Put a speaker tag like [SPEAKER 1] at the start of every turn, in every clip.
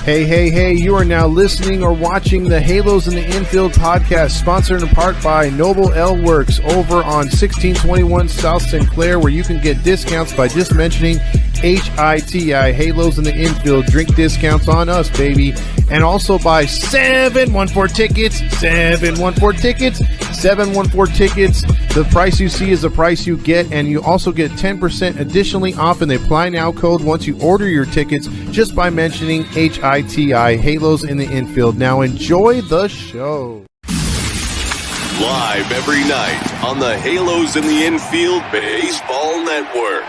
[SPEAKER 1] Hey, you are now listening or watching the Halos in the Infield podcast, sponsored in part by Noble L Works over on 1621 South Sinclair, where you can get discounts by just mentioning HITI, Halos in the Infield, drink discounts on us, baby. And also by 714 Tickets. The price you see is the price you get, and you also get 10% additionally off in the Apply Now code once you order your tickets just by mentioning HITI, Halos in the Infield. Now enjoy the show.
[SPEAKER 2] Live every night on the Halos in the Infield Baseball Network.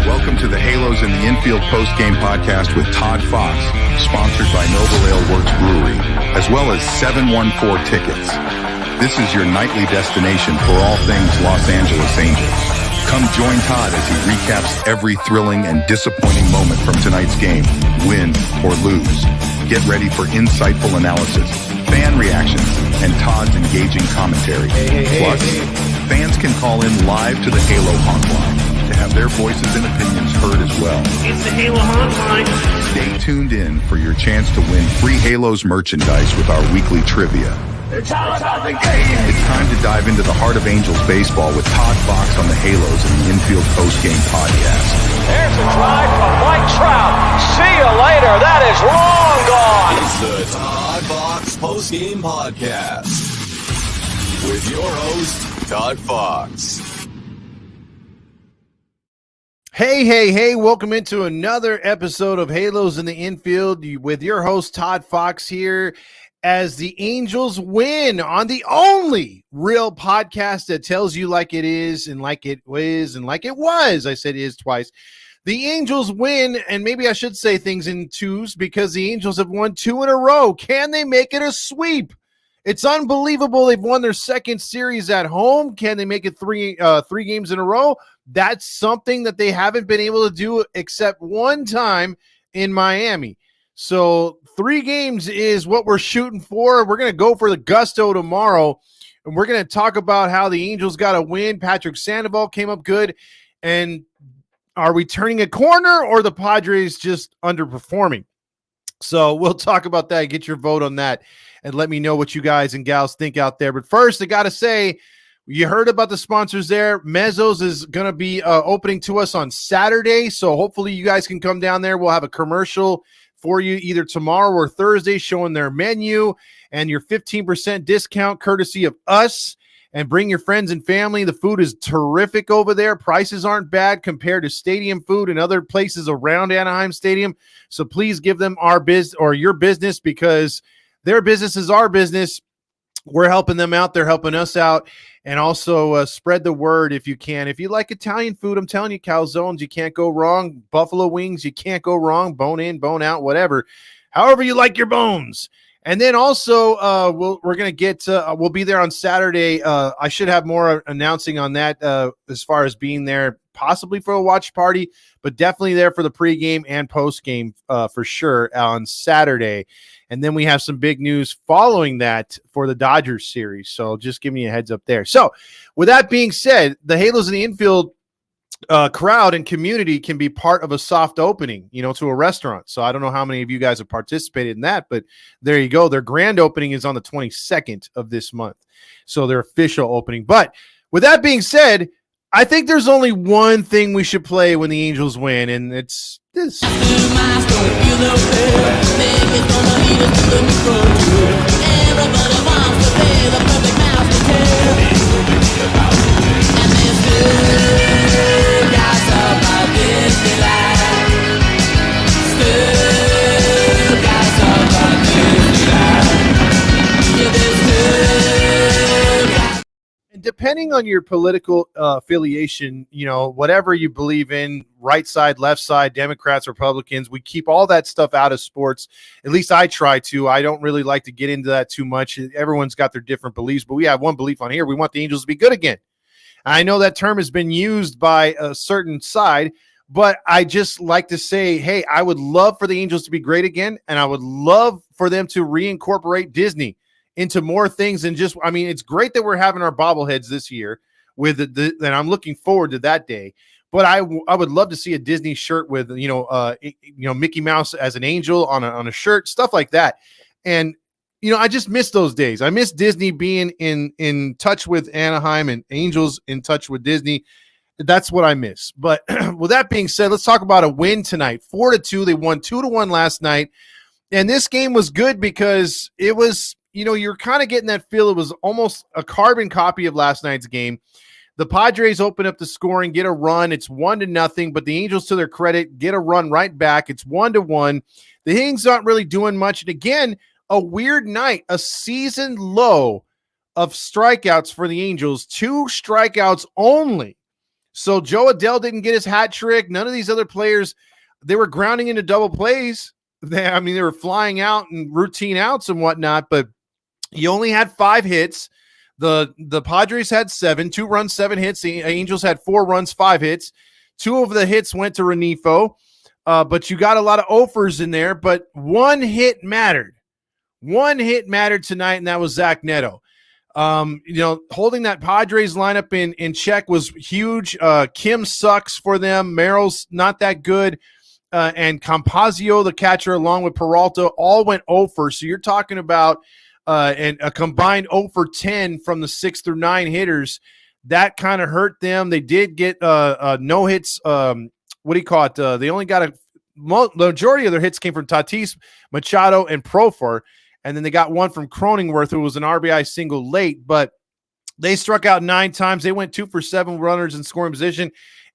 [SPEAKER 3] Welcome to the Halos in the Infield post-game podcast with Todd Fox, sponsored by Noble Ale Works Brewery, as well as 714 Tickets. This is your nightly destination for all things Los Angeles Angels. Come join Todd as he recaps every thrilling and disappointing moment from tonight's game, win or lose. Get ready for insightful analysis, fan reactions, and Todd's engaging commentary. Plus, fans can call in live to the Halo hotline to have their voices and opinions heard as well.
[SPEAKER 4] It's the Halo hotline.
[SPEAKER 3] Stay tuned in for your chance to win free Halos merchandise with our weekly trivia.
[SPEAKER 4] It's all about the game.
[SPEAKER 3] It's time to dive into the heart of Angels baseball with Todd Fox on the Halos in the Infield postgame podcast.
[SPEAKER 5] There's a drive from Mike Trout. See you later. That is long gone.
[SPEAKER 2] It's the Todd Fox postgame podcast with your host, Todd Fox.
[SPEAKER 1] Hey, welcome into another episode of Halos in the Infield with your host, Todd Fox, here as the Angels win on the only real podcast that tells you like it is and like it is and like it was. I said is twice. The Angels win, and maybe I should say things in twos because the Angels have won 2 in a row. Can they make it a sweep? It's unbelievable. They've won their second series at home. Can they make it three games in a row? That's something that they haven't been able to do except one time in Miami. So 3 games is what we're shooting for. We're going to go for the gusto tomorrow, and we're going to talk about how the Angels got a win. Patrick Sandoval came up good, and are we turning a corner or the Padres just underperforming? So we'll talk about that. Get your vote on that and let me know what you guys and gals think out there. But first, I got to say, you heard about the sponsors there. Mezzo's is going to be opening to us on Saturday, so hopefully you guys can come down there. We'll have a commercial for you either tomorrow or Thursday showing their menu and your 15% discount courtesy of us. And bring your friends and family. The food is terrific over there. Prices aren't bad compared to stadium food and other places around Anaheim Stadium. So please give them our business or your business because their business is our business. We're helping them out. They're helping us out. And also spread the word if you can. If you like Italian food, I'm telling you, calzones, you can't go wrong. Buffalo wings, you can't go wrong. Bone in, bone out, whatever. However you like your bones. And then also we're going to get we'll be there on Saturday. I should have more announcing on that as far as being there, possibly for a watch party, but definitely there for the pregame and postgame for sure on Saturday. And then we have some big news following that for the Dodgers series. So just give me a heads up there. So with that being said, the Halos in the Infield crowd and community can be part of a soft opening, to a restaurant. So I don't know how many of you guys have participated in that, but there you go. Their grand opening is on the 22nd of this month. So their official opening. But with that being said, I think there's only one thing we should play when the Angels win, and it's this. And depending on your political affiliation, whatever you believe in, right side, left side, Democrats, Republicans, we keep all that stuff out of sports. At least I try to. I don't really like to get into that too much. Everyone's got their different beliefs, but we have one belief on here. We want the Angels to be good again. I know that term has been used by a certain side, but I just like to say, hey, I would love for the Angels to be great again, and I would love for them to reincorporate Disney into more things than just, it's great that we're having our bobbleheads this year and I'm looking forward to that day. but I would love to see a Disney shirt with, Mickey Mouse as an angel on a shirt, stuff like that. And, I just miss those days. I miss Disney being in touch with Anaheim and Angels in touch with Disney. That's what I miss. But with that being said, let's talk about a win tonight. 4-2. They won 2-1 last night. And this game was good because it was, you're kind of getting that feel. It was almost a carbon copy of last night's game. The Padres open up the scoring, get a run. It's 1-0, but the Angels, to their credit, get a run right back. It's 1-1. The Hitting's not really doing much. And again, a weird night, a season low of strikeouts for the Angels, 2 strikeouts only. So Joe Adell didn't get his hat trick. None of these other players, they were grounding into double plays. They were flying out and routine outs and whatnot, but he only had 5 hits. The Padres had 7, 2 runs, 7 hits. The Angels had 4 runs, 5 hits. 2 of the hits went to Renifo, but you got a lot of offers in there, but 1 hit mattered. 1 hit mattered tonight, and that was Zach Neto. Holding that Padres lineup in check was huge. Kim sucks for them. Merrill's not that good. And Campazio, the catcher, along with Peralta, all went 0 for. So you're talking about and a combined 0 for 10 from the 6 through 9 hitters. That kind of hurt them. They did get no hits. They only got the majority of their hits came from Tatis, Machado, and Profar. And then they got 1 from Cronenworth, who was an RBI single late. But they struck out 9 times. They went 2 for 7 runners in scoring position.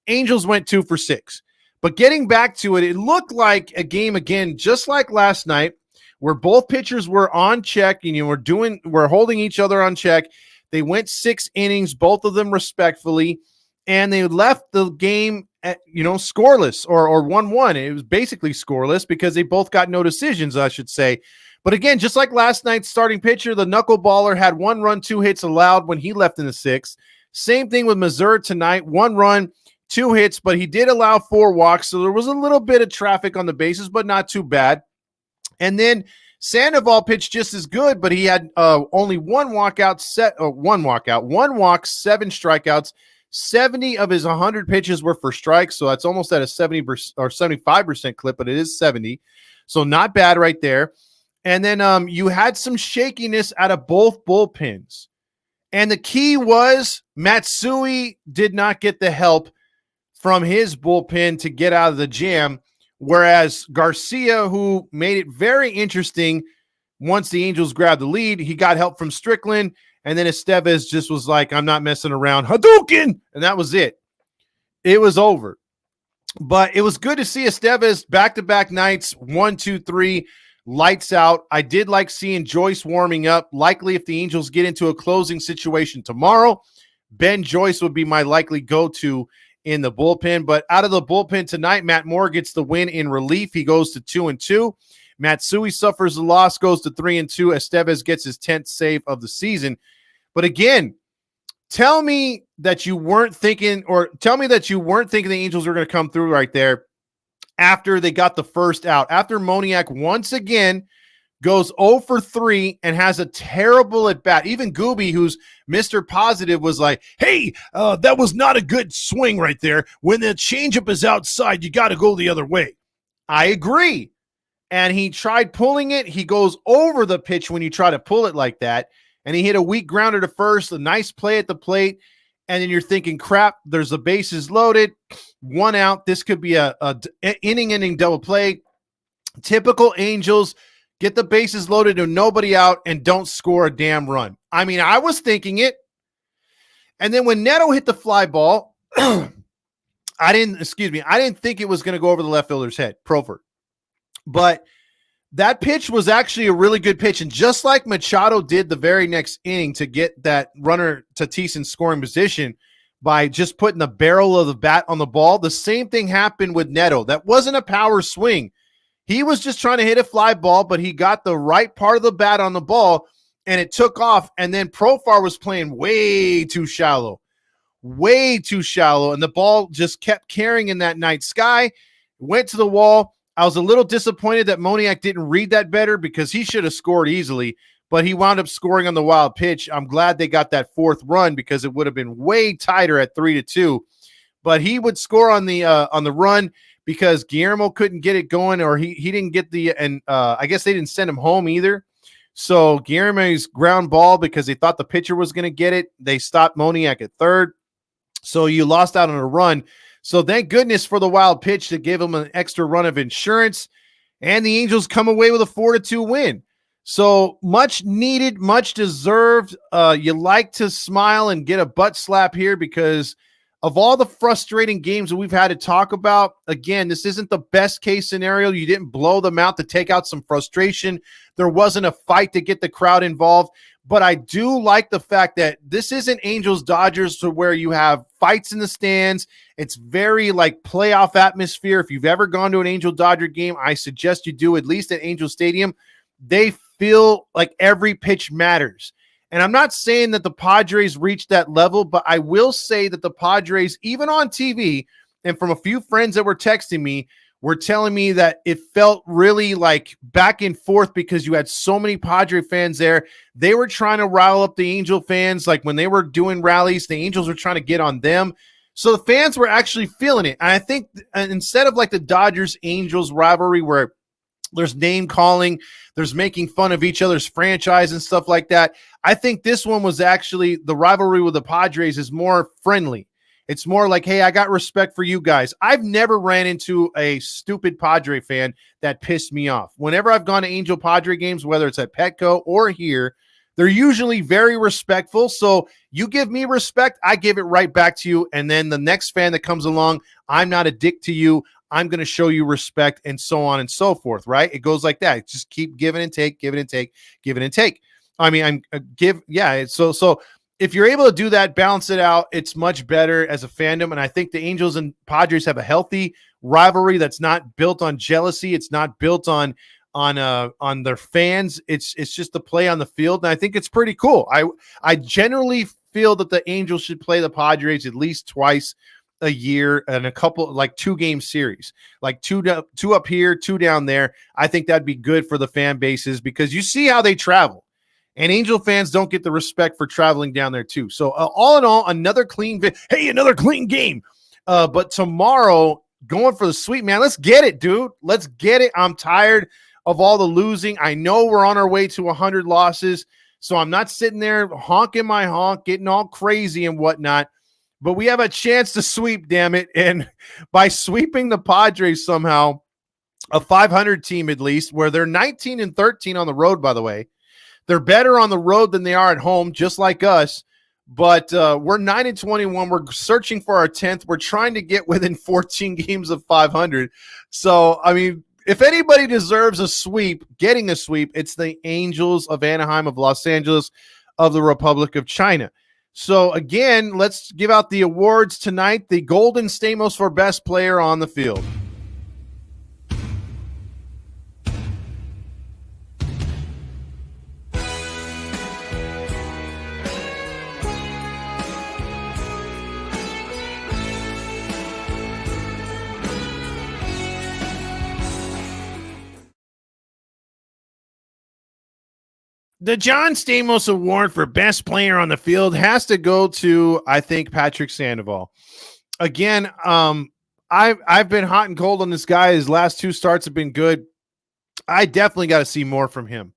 [SPEAKER 1] Angels went 2 for 6. But getting back to it, it looked like a game again, just like last night, where both pitchers were on check and we're holding each other on check. They went 6 innings, both of them respectfully, and they left the game at, scoreless or 1-1. It was basically scoreless because they both got no decisions, I should say. But again, just like last night's starting pitcher, the knuckleballer had 1 run, 2 hits allowed when he left in the 6th. Same thing with Missouri tonight, 1 run, 2 hits, but he did allow 4 walks, so there was a little bit of traffic on the bases, but not too bad. And then Sandoval pitched just as good, but he had only 1 walk, 7 strikeouts. 70 of his 100 pitches were for strikes, so that's almost at a 70% or 75% clip, but it is 70. So not bad right there. And then you had some shakiness out of both bullpens. And the key was Matsui did not get the help from his bullpen to get out of the jam, whereas Garcia, who made it very interesting once the Angels grabbed the lead, he got help from Strickland, and then Estevez just was like, I'm not messing around, Hadouken! And that was it. It was over. But it was good to see Estevez back-to-back nights, 1, 2, 3, lights out. I did like seeing Joyce warming up. Likely if the Angels get into a closing situation tomorrow, Ben Joyce would be my likely go-to in the bullpen. But out of the bullpen tonight, Matt Moore gets the win in relief. He goes to 2-2. Matsui suffers the loss, goes to 3-2. Estevez gets his 10th save of the season. But again, tell me that you weren't thinking the Angels were going to come through right there after they got the first out. After Moniak once again goes 0 for 3 and has a terrible at bat. Even Gooby, who's Mr. Positive, was like, hey, that was not a good swing right there. When the changeup is outside, you got to go the other way. I agree. And he tried pulling it. He goes over the pitch when you try to pull it like that. And he hit a weak grounder to first, a nice play at the plate. And then you're thinking, crap, there's the bases loaded, 1 out. This could be a inning-ending double play. Typical Angels, get the bases loaded and nobody out and don't score a damn run. I mean, I was thinking it. And then when Neto hit the fly ball, I didn't think it was going to go over the left fielder's head, Profert. But that pitch was actually a really good pitch. And just like Machado did the very next inning to get that runner Tatis in scoring position by just putting the barrel of the bat on the ball, the same thing happened with Neto. That wasn't a power swing. He was just trying to hit a fly ball, but he got the right part of the bat on the ball, and it took off. And then Profar was playing way too shallow, and the ball just kept carrying in that night sky, went to the wall. I was a little disappointed that Moniak didn't read that better because he should have scored easily, but he wound up scoring on the wild pitch. I'm glad they got that 4th run because it would have been way tighter at 3-2. but he would score on the run because Guillermo couldn't get it going, or he didn't get I guess they didn't send him home either. So Guillermo's ground ball, because they thought the pitcher was going to get it, they stopped Moniak at third. So you lost out on a run. So thank goodness for the wild pitch to give him an extra run of insurance. And the Angels come away with a 4-2 win. So much needed, much deserved. You like to smile and get a butt slap here because of all the frustrating games that we've had to talk about. Again, this isn't the best case scenario. You didn't blow them out to take out some frustration. There wasn't a fight to get the crowd involved. But I do like the fact that this isn't Angels Dodgers to where you have fights in the stands. It's very like playoff atmosphere. If you've ever gone to an Angel Dodger game, I suggest you do, at least at Angel Stadium. They feel like every pitch matters. And I'm not saying that the Padres reached that level, but I will say that the Padres, even on TV, and from a few friends that were texting me, were telling me that it felt really like back and forth because you had so many Padre fans there. They were trying to rile up the Angel fans. Like when they were doing rallies, the Angels were trying to get on them. So the fans were actually feeling it. And I think instead of like the Dodgers-Angels rivalry where there's name calling, there's making fun of each other's franchise and stuff like that, I think this one was actually, the rivalry with the Padres is more friendly. It's more like, hey, I got respect for you guys. I've never ran into a stupid Padre fan that pissed me off. Whenever I've gone to Angel Padre games, whether it's at Petco or here, they're usually very respectful. So you give me respect, I give it right back to you. And then the next fan that comes along, I'm not a dick to you. I'm going to show you respect, and so on and so forth, right? It goes like that. Just keep giving and take, giving and take, giving and take. I mean, So if you're able to do that, balance it out, it's much better as a fandom. And I think the Angels and Padres have a healthy rivalry that's not built on jealousy. It's not built on their fans. It's just the play on the field. And I think it's pretty cool. I generally feel that the Angels should play the Padres at least twice a year and a couple, like 2-game series, like two up here, 2 down there. I think that'd be good for the fan bases because you see how they travel. And Angel fans don't get the respect for traveling down there too. So all in all, another clean game. But tomorrow, going for the sweep, man. Let's get it, dude. Let's get it. I'm tired of all the losing. I know we're on our way to 100 losses, so I'm not sitting there honking my honk, getting all crazy and whatnot. But we have a chance to sweep, damn it. And by sweeping the Padres somehow, a 500 team at least, where they're 19-13 on the road, by the way. They're better on the road than they are at home, just like us. But we're 9-21. We're searching for our 10th. We're trying to get within 14 games of 500. So, I mean, if anybody deserves a sweep, getting a sweep, it's the Angels of Anaheim, of Los Angeles, of the Republic of China. So, again, let's give out the awards tonight. The Golden Stamos for Best Player on the Field. The John Stamos Award for Best Player on the Field has to go to, I think, Patrick Sandoval. Again, I've been hot and cold on this guy. His last 2 starts have been good. I definitely got to see more from him.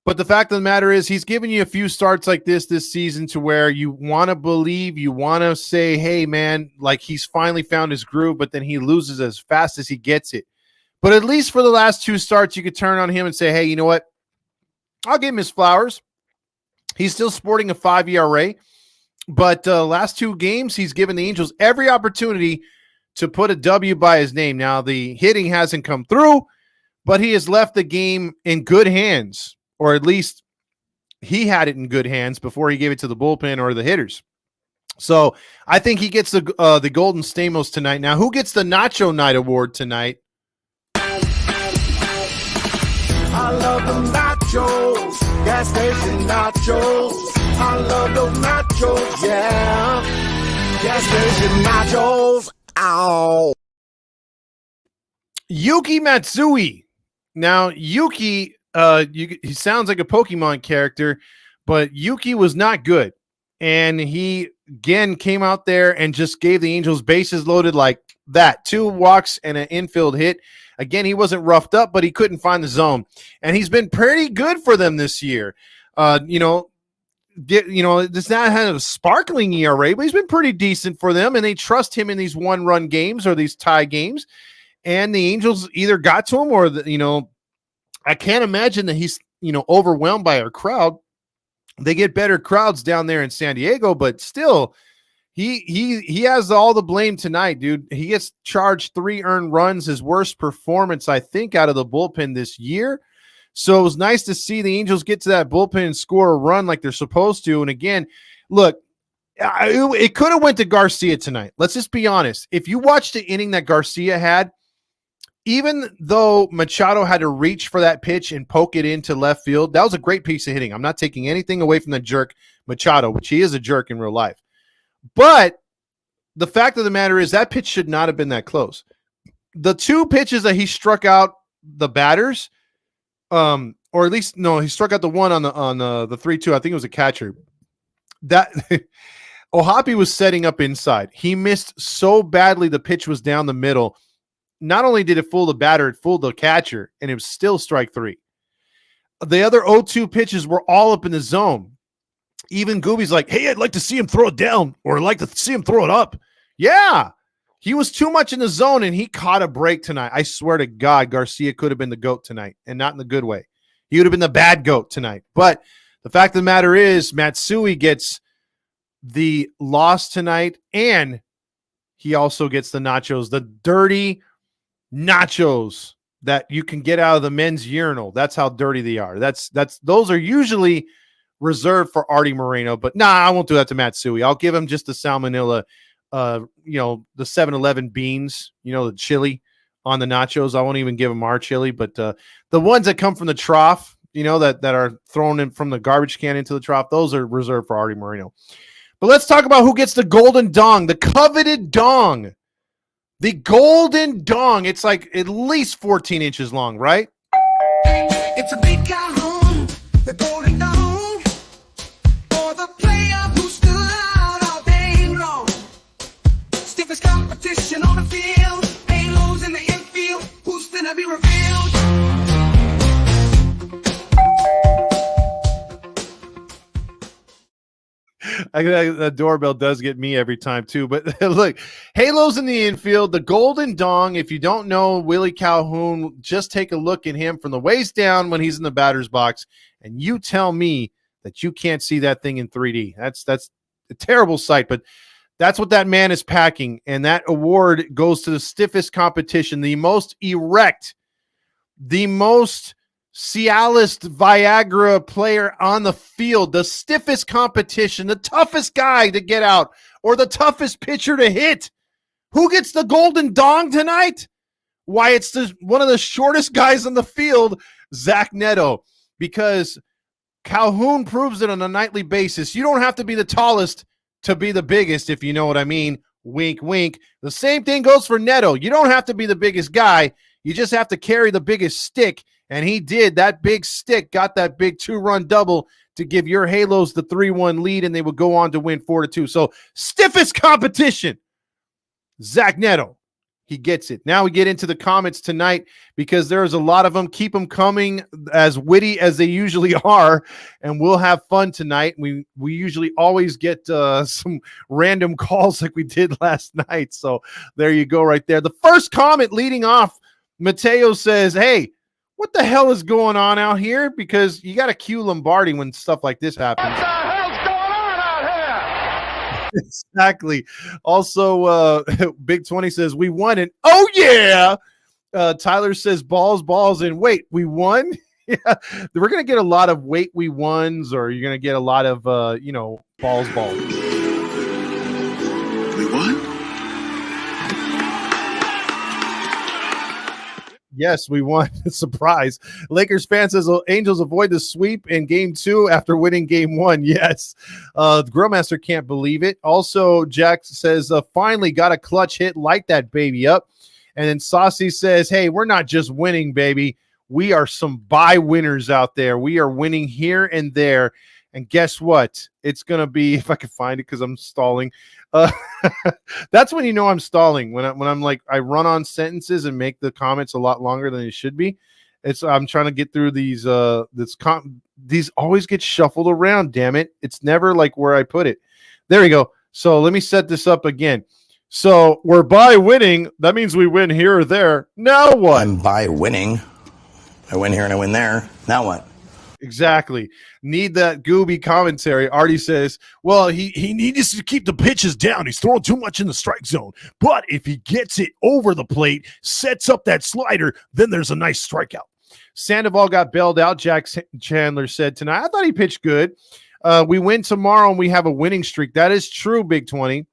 [SPEAKER 1] But the fact of the matter is he's given you a few starts like this season to where you want to believe, you want to say, hey, man, like he's finally found his groove, but then he loses as fast as he gets it. But at least for the last 2 starts, you could turn on him and say, hey, you know what? I'll give him his flowers. He's still sporting a 5 ERA, but last 2 games, he's given the Angels every opportunity to put a W by his name. Now, the hitting hasn't come through, but he has left the game in good hands, or at least he had it in good hands before he gave it to the bullpen or the hitters. So I think he gets the Golden Stamos tonight. Now, who gets the Nacho Night Award tonight?
[SPEAKER 6] I love the nachos, gas station nachos. I love those nachos, yeah. Gas station nachos, ow.
[SPEAKER 1] Yuki Matsui. Now, Yuki, he sounds like a Pokemon character, but Yuki was not good. And he again came out there and just gave the Angels bases loaded like that. 2 walks and an infield hit. Again, he wasn't roughed up, but he couldn't find the zone. And he's been pretty good for them this year. This not had a sparkling ERA, but he's been pretty decent for them, and they trust him in these 1-run games or these tie games. And the Angels either got to him or, I can't imagine that he's, overwhelmed by our crowd. They get better crowds down there in San Diego, but still, he has all the blame tonight, dude. He gets charged 3 earned runs, his worst performance, I think, out of the bullpen this year. So it was nice to see the Angels get to that bullpen and score a run like they're supposed to. And again, look, it could have went to Garcia tonight. Let's just be honest. If you watched the inning that Garcia had, even though Machado had to reach for that pitch and poke it into left field, that was a great piece of hitting. I'm not taking anything away from the jerk Machado, which he is a jerk in real life. But the fact of the matter is that pitch should not have been that close. The 2 pitches that he struck out the batters, or at least no, he struck out the one on the 3-2. I think it was a catcher. That Ohapi was setting up inside. He missed so badly. The pitch was down the middle. Not only did it fool the batter, it fooled the catcher, and it was still strike 3. The other 0-2 pitches were all up in the zone. Even Gooby's like, hey, I'd like to see him throw it down, or I'd like to see him throw it up. Yeah, he was too much in the zone, and he caught a break tonight. I swear to God, Garcia could have been the GOAT tonight, and not in the good way. He would have been the bad GOAT tonight. But the fact of the matter is, Matsui gets the loss tonight, and he also gets the nachos, the dirty nachos that you can get out of the men's urinal. That's how dirty they are. Those are usually reserved for Artie Moreno, but I won't do that to Matsui. I'll give him just the salmonella, the 7-Eleven beans, the chili on the nachos. I won't even give him our chili, but the ones that come from the trough, that are thrown in from the garbage can into the trough, those are reserved for Artie Moreno. But let's talk about who gets the golden dong, the coveted dong. The golden dong. It's like at least 14 inches long, right?
[SPEAKER 6] It's a big Calhoun, the golden dong, for the player who stood out all day long. Stiffest competition on the field, halos in the infield, who's finna be revealed?
[SPEAKER 1] The doorbell does get me every time too. But look, halos in the infield, the golden dong. If you don't know Willie Calhoun, just take a look at him from the waist down when he's in the batter's box, and you tell me that you can't see that thing in 3D. That's a terrible sight, but that's what that man is packing. And that award goes to the stiffest competition, the most erect, the most Cialis Viagra player on the field, the stiffest competition, the toughest guy to get out, or the toughest pitcher to hit. Who gets the golden dong tonight? Why, it's one of the shortest guys on the field, Zach Neto, because Calhoun proves it on a nightly basis. You don't have to be the tallest to be the biggest, if you know what I mean. Wink, wink. The same thing goes for Neto. You don't have to be the biggest guy. You just have to carry the biggest stick. And he did. That big stick got that big 2-run double to give your Halos the 3-1 lead, and they would go on to win 4-2. So stiffest competition, Zach Neto. He gets it. Now we get into the comments tonight because there's a lot of them. Keep them coming, as witty as they usually are, and we'll have fun tonight. We usually always get some random calls like we did last night. So there you go right there. The first comment leading off, Mateo says, hey, what the hell is going on out here? Because you got to cue Lombardi when stuff like this happens.
[SPEAKER 5] What the hell's going on out here?
[SPEAKER 1] Exactly. Also, Big 20 says, we won it. Oh, yeah. Tyler says, balls. And wait, we won? Yeah. We're going to get a lot of wait, we wons, or you're going to get a lot of, balls.
[SPEAKER 3] We won?
[SPEAKER 1] Yes, we won. Surprise. Lakers fan says Angels avoid the sweep in game 2 after winning game 1. Yes. The Grillmaster can't believe it. Also, Jack says, finally got a clutch hit. Light that baby up. And then Saucy says, hey, we're not just winning, baby. We are some bye winners out there. We are winning here and there. And guess what? It's going to be, if I can find it because I'm stalling. Uh, that's when you know I'm stalling. When I'm like, I run on sentences and make the comments a lot longer than it should be. I'm trying to get through these. These always get shuffled around. Damn it! It's never like where I put it. There we go. So let me set this up again. So we're by winning. That means we win here or there. Now what?
[SPEAKER 7] I'm by winning. I win here and I win there. Now what?
[SPEAKER 1] Exactly. Need that gooby commentary. Artie says, well, he needs to keep the pitches down. He's throwing too much in the strike zone. But if he gets it over the plate, sets up that slider, then there's a nice strikeout. Sandoval got bailed out, Jack Chandler said tonight. I thought he pitched good. We win tomorrow and we have a winning streak. That is true, Big 20.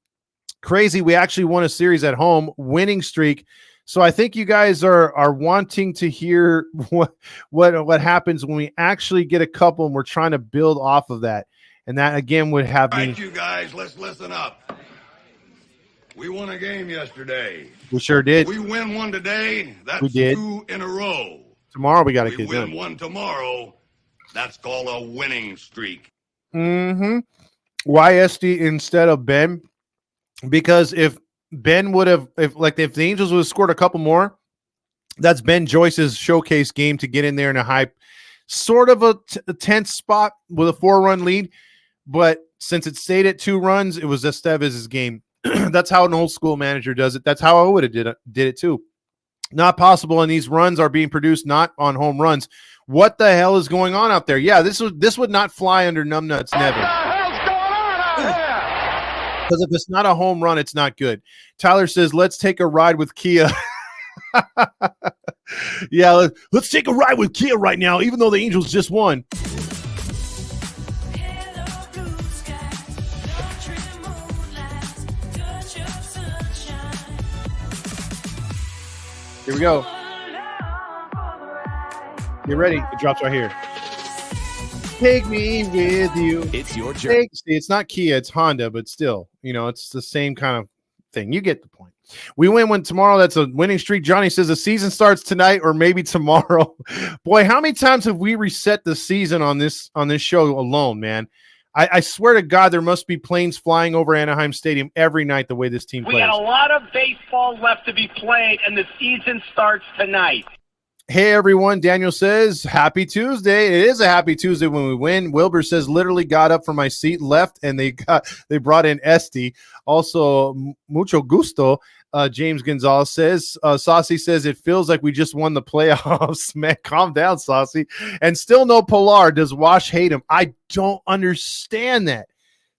[SPEAKER 1] Crazy. We actually won a series at home, winning streak. So I think you guys are wanting to hear what happens when we actually get a couple and we're trying to build off of that. And that, again, would have
[SPEAKER 8] All
[SPEAKER 1] me.
[SPEAKER 8] right, you guys, let's listen up. We won a game yesterday.
[SPEAKER 1] We sure did.
[SPEAKER 8] We win one today. That's
[SPEAKER 1] We did.
[SPEAKER 8] 2 in a row.
[SPEAKER 1] Tomorrow we got to
[SPEAKER 8] We
[SPEAKER 1] get
[SPEAKER 8] win
[SPEAKER 1] done.
[SPEAKER 8] one tomorrow. That's called a winning streak.
[SPEAKER 1] Mm-hmm. Why SD instead of Ben? Because if Ben would have, if the Angels would have scored a couple more, that's Ben Joyce's showcase game to get in there in a high, sort of a tense spot with a 4-run lead. But since it stayed at 2 runs, it was Estevez's game. That's how an old school manager does it. That's how I would have did it too. Not possible, and these runs are being produced not on home runs. What the hell is going on out there? Yeah, this would not fly under Numbnuts Nevin. Because if it's not a home run, it's not good. Tyler says, let's take a ride with Kia. Yeah, let's take a ride with Kia right now, even though the Angels just won. Here we go. Get ready. It drops right here. Take me with you.
[SPEAKER 2] It's your journey.
[SPEAKER 1] See, it's not Kia, it's Honda, but still, it's the same kind of thing. You get the point. We win one tomorrow. That's a winning streak. Johnny says the season starts tonight or maybe tomorrow. Boy, how many times have we reset the season on this show alone, man? I swear to God, there must be planes flying over Anaheim Stadium every night the way this team plays.
[SPEAKER 4] We got a lot of baseball left to be played, and the season starts tonight.
[SPEAKER 1] Hey, everyone. Daniel says, happy Tuesday. It is a happy Tuesday when we win. Wilbur says, literally got up from my seat, left, and they brought in Esty. Also, mucho gusto. James Gonzalez says, Saucy says, it feels like we just won the playoffs. Man, calm down, Saucy. And still no Pilar. Does Wash hate him? I don't understand that.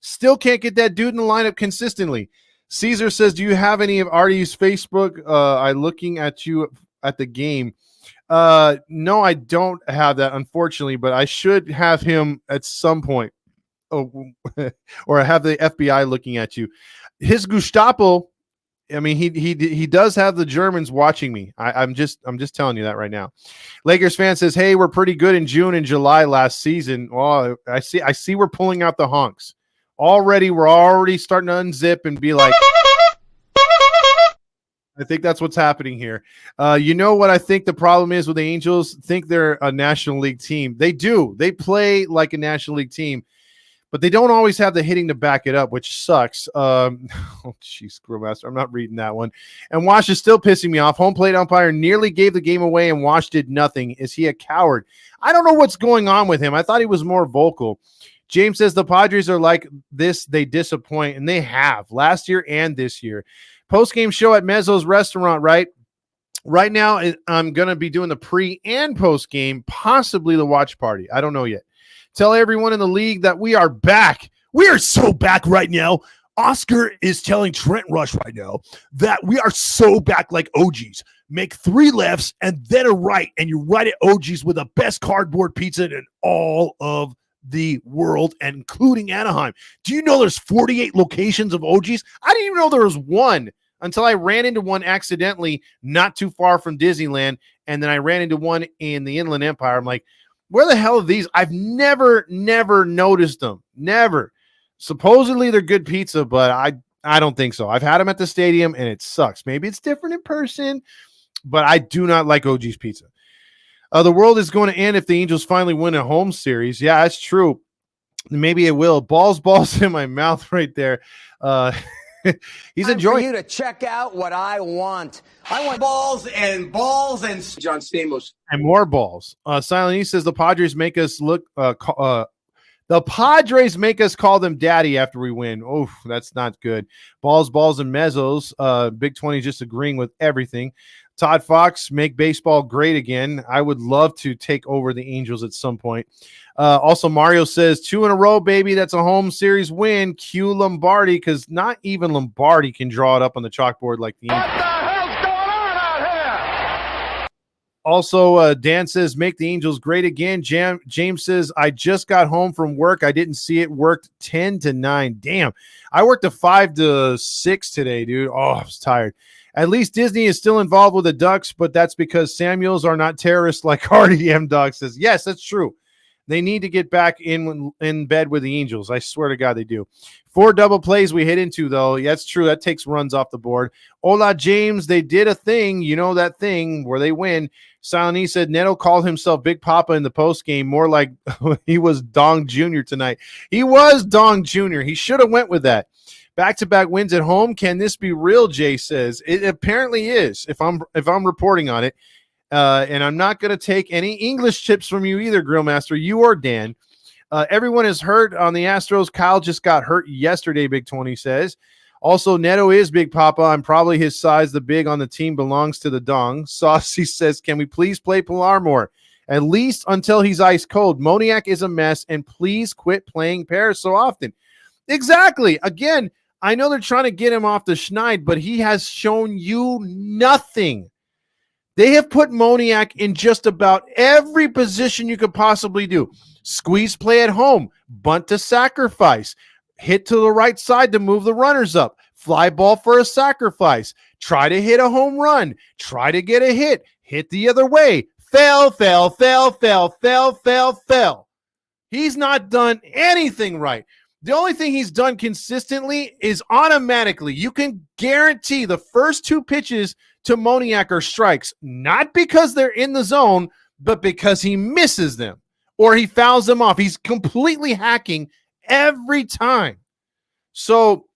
[SPEAKER 1] Still can't get that dude in the lineup consistently. Caesar says, do you have any of Artie's Facebook? I looking at you at the game. No, I don't have that, unfortunately, but I should have him at some point. Oh, or have the FBI looking at you. His Gestapo, I mean, he does have the Germans watching me. I'm just telling you that right now. Lakers fan says, hey, we're pretty good in June and July last season. Well, I see we're pulling out the honks. We're already starting to unzip and be like, I think that's what's happening here. You know what I think the problem is with the Angels? Think they're a National League team. They do. They play like a National League team, but they don't always have the hitting to back it up, which sucks. Oh, geez, Screwmaster. I'm not reading that one. And Wash is still pissing me off. Home plate umpire nearly gave the game away, and Wash did nothing. Is he a coward? I don't know what's going on with him. I thought he was more vocal. James says the Padres are like this. They disappoint, and they have last year and this year. Post-game show at Mezzo's restaurant, right? Right now, I'm going to be doing the pre and post-game, possibly the watch party. I don't know yet. Tell everyone in the league that we are back. We are so back right now. Oscar is telling Trent Rush right now that we are so back like OGs. Make 3 lefts and then a right, and you're right at OGs with the best cardboard pizza in all of the world, including Anaheim. Do you know there's 48 locations of OGs? I didn't even know there was one until I ran into one accidentally not too far from Disneyland, and then I ran into one in the Inland Empire. I'm like, where the hell are these? I've never noticed them. Never. Supposedly they're good pizza, but I don't think so. I've had them at the stadium, and it sucks. Maybe it's different in person, but I do not like OG's pizza. The world is going to end if the Angels finally win a home series. Yeah, that's true. Maybe it will. Balls in my mouth right there. He's enjoying
[SPEAKER 9] you to check out what I want. I want balls and John Stamos.
[SPEAKER 1] And more balls. Silent E says the Padres make us look. The Padres make us call them daddy after we win. Oh, that's not good. Balls, and mezzos. Big 20 just agreeing with everything. Todd Fox, make baseball great again. I would love to take over the Angels at some point. Also, Mario says 2 in a row, baby. That's a home series win. Cue Lombardi, because not even Lombardi can draw it up on the chalkboard like the Angels.
[SPEAKER 5] What the hell's going on out here?
[SPEAKER 1] Also, Dan says, make the Angels great again. James says, I just got home from work. I didn't see it. Worked 10 to 9. Damn. I worked a 5 to 6 today, dude. Oh, I was tired. At least Disney is still involved with the Ducks, but that's because Samuels are not terrorists like Hardy. M-Dog says. Yes, that's true. They need to get back in bed with the Angels. I swear to God they do. 4 double plays we hit into, though. Yeah, that's true. That takes runs off the board. Hola, James. They did a thing. You know that thing where they win. Silent E said Neto called himself Big Papa in the postgame, more like he was Dong Jr. tonight. He was Dong Jr. He should have went with that. Back-to-back wins at home. Can this be real? Jay says it apparently is. If I'm reporting on it, and I'm not going to take any English tips from you either, Grillmaster, you or Dan. Everyone is hurt on the Astros. Kyle just got hurt yesterday. Big 20 says. Also, Neto is Big Papa. I'm probably his size. The big on the team belongs to the dong. Saucy says, can we please play Pilar more? At least until he's ice cold. Moniak is a mess, and please quit playing Paris so often. Exactly. Again, I know they're trying to get him off the schneid, but he has shown you nothing. They have put Moniak in just about every position you could possibly do. Squeeze play at home, bunt to sacrifice, hit to the right side to move the runners up, fly ball for a sacrifice, try to hit a home run, try to get a hit the other way, fail. He's not done anything right. The only thing he's done consistently is automatically. You can guarantee the first 2 pitches to Moniak are strikes, not because they're in the zone, but because he misses them or he fouls them off. He's completely hacking every time. So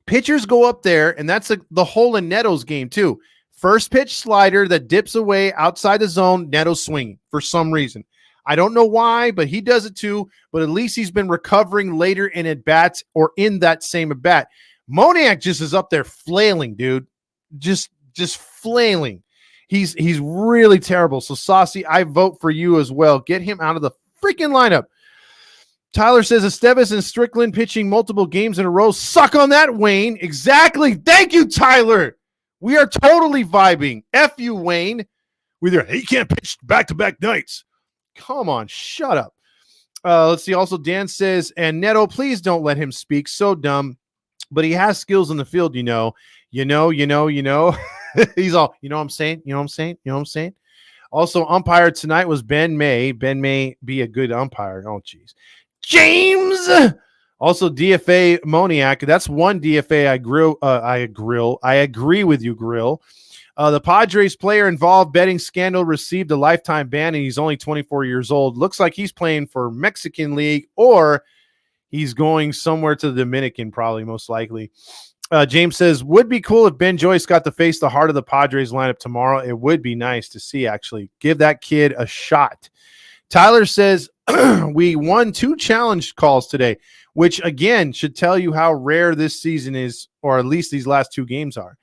[SPEAKER 1] pitchers go up there, and that's the whole in Neto's game too. First pitch slider that dips away outside the zone, Neto's swinging for some reason. I don't know why, but he does it too. But at least he's been recovering later in at-bats or in that same at-bat. Moniak just is up there flailing, dude. Just flailing. He's really terrible. So, Saucy, I vote for you as well. Get him out of the freaking lineup. Tyler says Estevez and Strickland pitching multiple games in a row. Suck on that, Wayne. Exactly. Thank you, Tyler. We are totally vibing. F you, Wayne. He can't pitch back-to-back nights. Come on, shut up. Let's see. Also, Dan says, and Neto, please don't let him speak. So dumb. But he has skills in the field, you know. He's all, you know what I'm saying? Also, umpire tonight was Ben May. Ben May be a good umpire. Oh, geez. James! Also, DFA Moniak. That's one DFA I agree with you, Grill. The Padres player involved betting scandal received a lifetime ban, and he's only 24 years old. Looks like he's playing for Mexican League, or he's going somewhere to the Dominican, probably most likely. James says, would be cool if Ben Joyce got to face the heart of the Padres lineup tomorrow. It would be nice to see, actually. Give that kid a shot. Tyler says, we won 2 challenge calls today, which, again, should tell you how rare this season is, or at least these last 2 games are.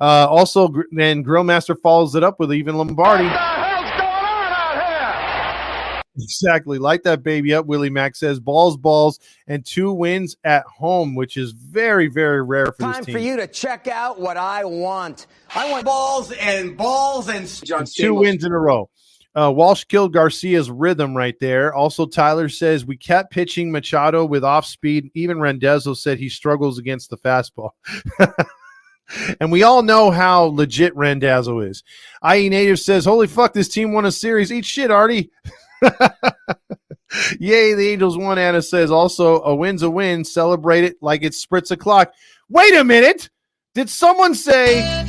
[SPEAKER 1] Also, then Grillmaster follows it up with even Lombardi.
[SPEAKER 5] What the hell's going on out here?
[SPEAKER 1] Exactly. Light that baby up, Willie Mack says. Balls, and 2 wins at home, which is very, very rare for this team.
[SPEAKER 9] Time for you to check out what I want. I want balls and John Stamos.
[SPEAKER 1] 2 wins in a row. Walsh killed Garcia's rhythm right there. Also, Tyler says, we kept pitching Machado with off speed. Even Rendezzo said he struggles against the fastball. And we all know how legit Randazzo is. IE Native says, holy fuck, this team won a series. Eat shit, Artie. Yay, the Angels won. Anna says, also, a win's a win. Celebrate it like it's Spritz o'clock. Wait a minute. Did someone say...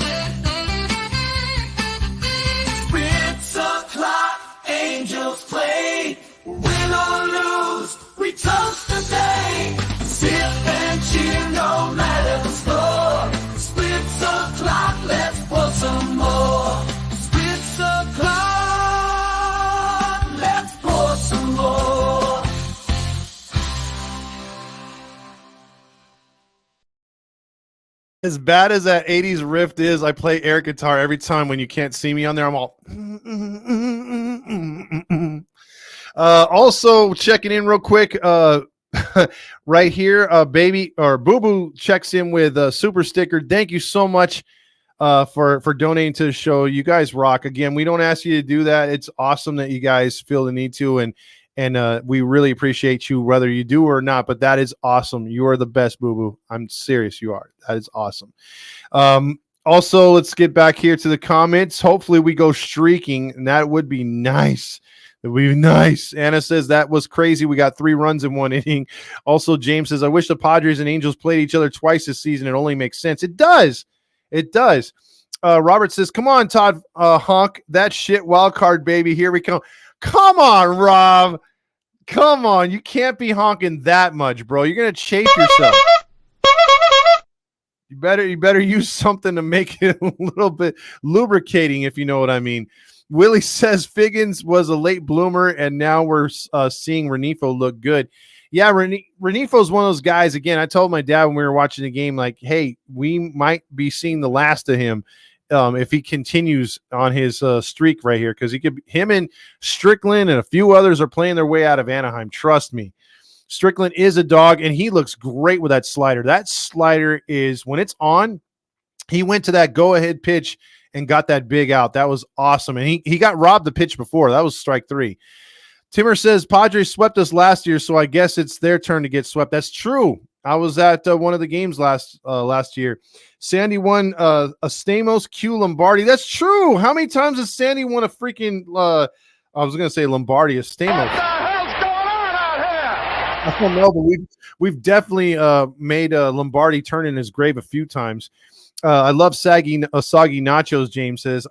[SPEAKER 6] Spritz o'clock, Angels play. Win or lose, we toast
[SPEAKER 1] As bad as that 80s riff is, I play air guitar every time when you can't see me on there. I'm all. Also checking in real quick. Right here, baby or Boo Boo checks in with a super sticker. Thank you so much for donating to the show. You guys rock. Again, we don't ask you to do that. It's awesome that you guys feel the need to, and we really appreciate you whether you do or not. But that is awesome. You are the best, Boo Boo. I'm serious. You are. That is awesome. Also, let's get back here to the comments. Hopefully, we go streaking, and that would be nice. It would be nice. Anna says that was crazy. We got 3 runs in 1 inning. Also, James says, I wish the Padres and Angels played each other twice this season. It only makes sense. It does. It does. Robert says, come on, Todd, honk. That shit wild card, baby. Here we come. Come on, Rob. Come on. You can't be honking that much, bro. You're going to chafe yourself. You better use something to make it a little bit lubricating, if you know what I mean. Willie says Figgins was a late bloomer, and now we're seeing Renifo look good. Yeah, Renifo's one of those guys. Again, I told my dad when we were watching the game, like, hey, we might be seeing the last of him if he continues on his streak right here, because him and Strickland and a few others are playing their way out of Anaheim. Trust me. Strickland is a dog, and he looks great with that slider. That slider is, when it's on, he went to that go-ahead pitch and got that big out. That was awesome. And he got robbed the pitch before. That was strike 3. Timmer says, Padres swept us last year, so I guess it's their turn to get swept. That's true. I was at one of the games last year. Sandy won a Stamos Q Lombardi. That's true. How many times has Sandy won a freaking I was going to say Lombardi, a Stamos.
[SPEAKER 5] What the hell's going on out here?
[SPEAKER 1] I don't know, but we've definitely made Lombardi turn in his grave a few times. I love soggy nachos. James says,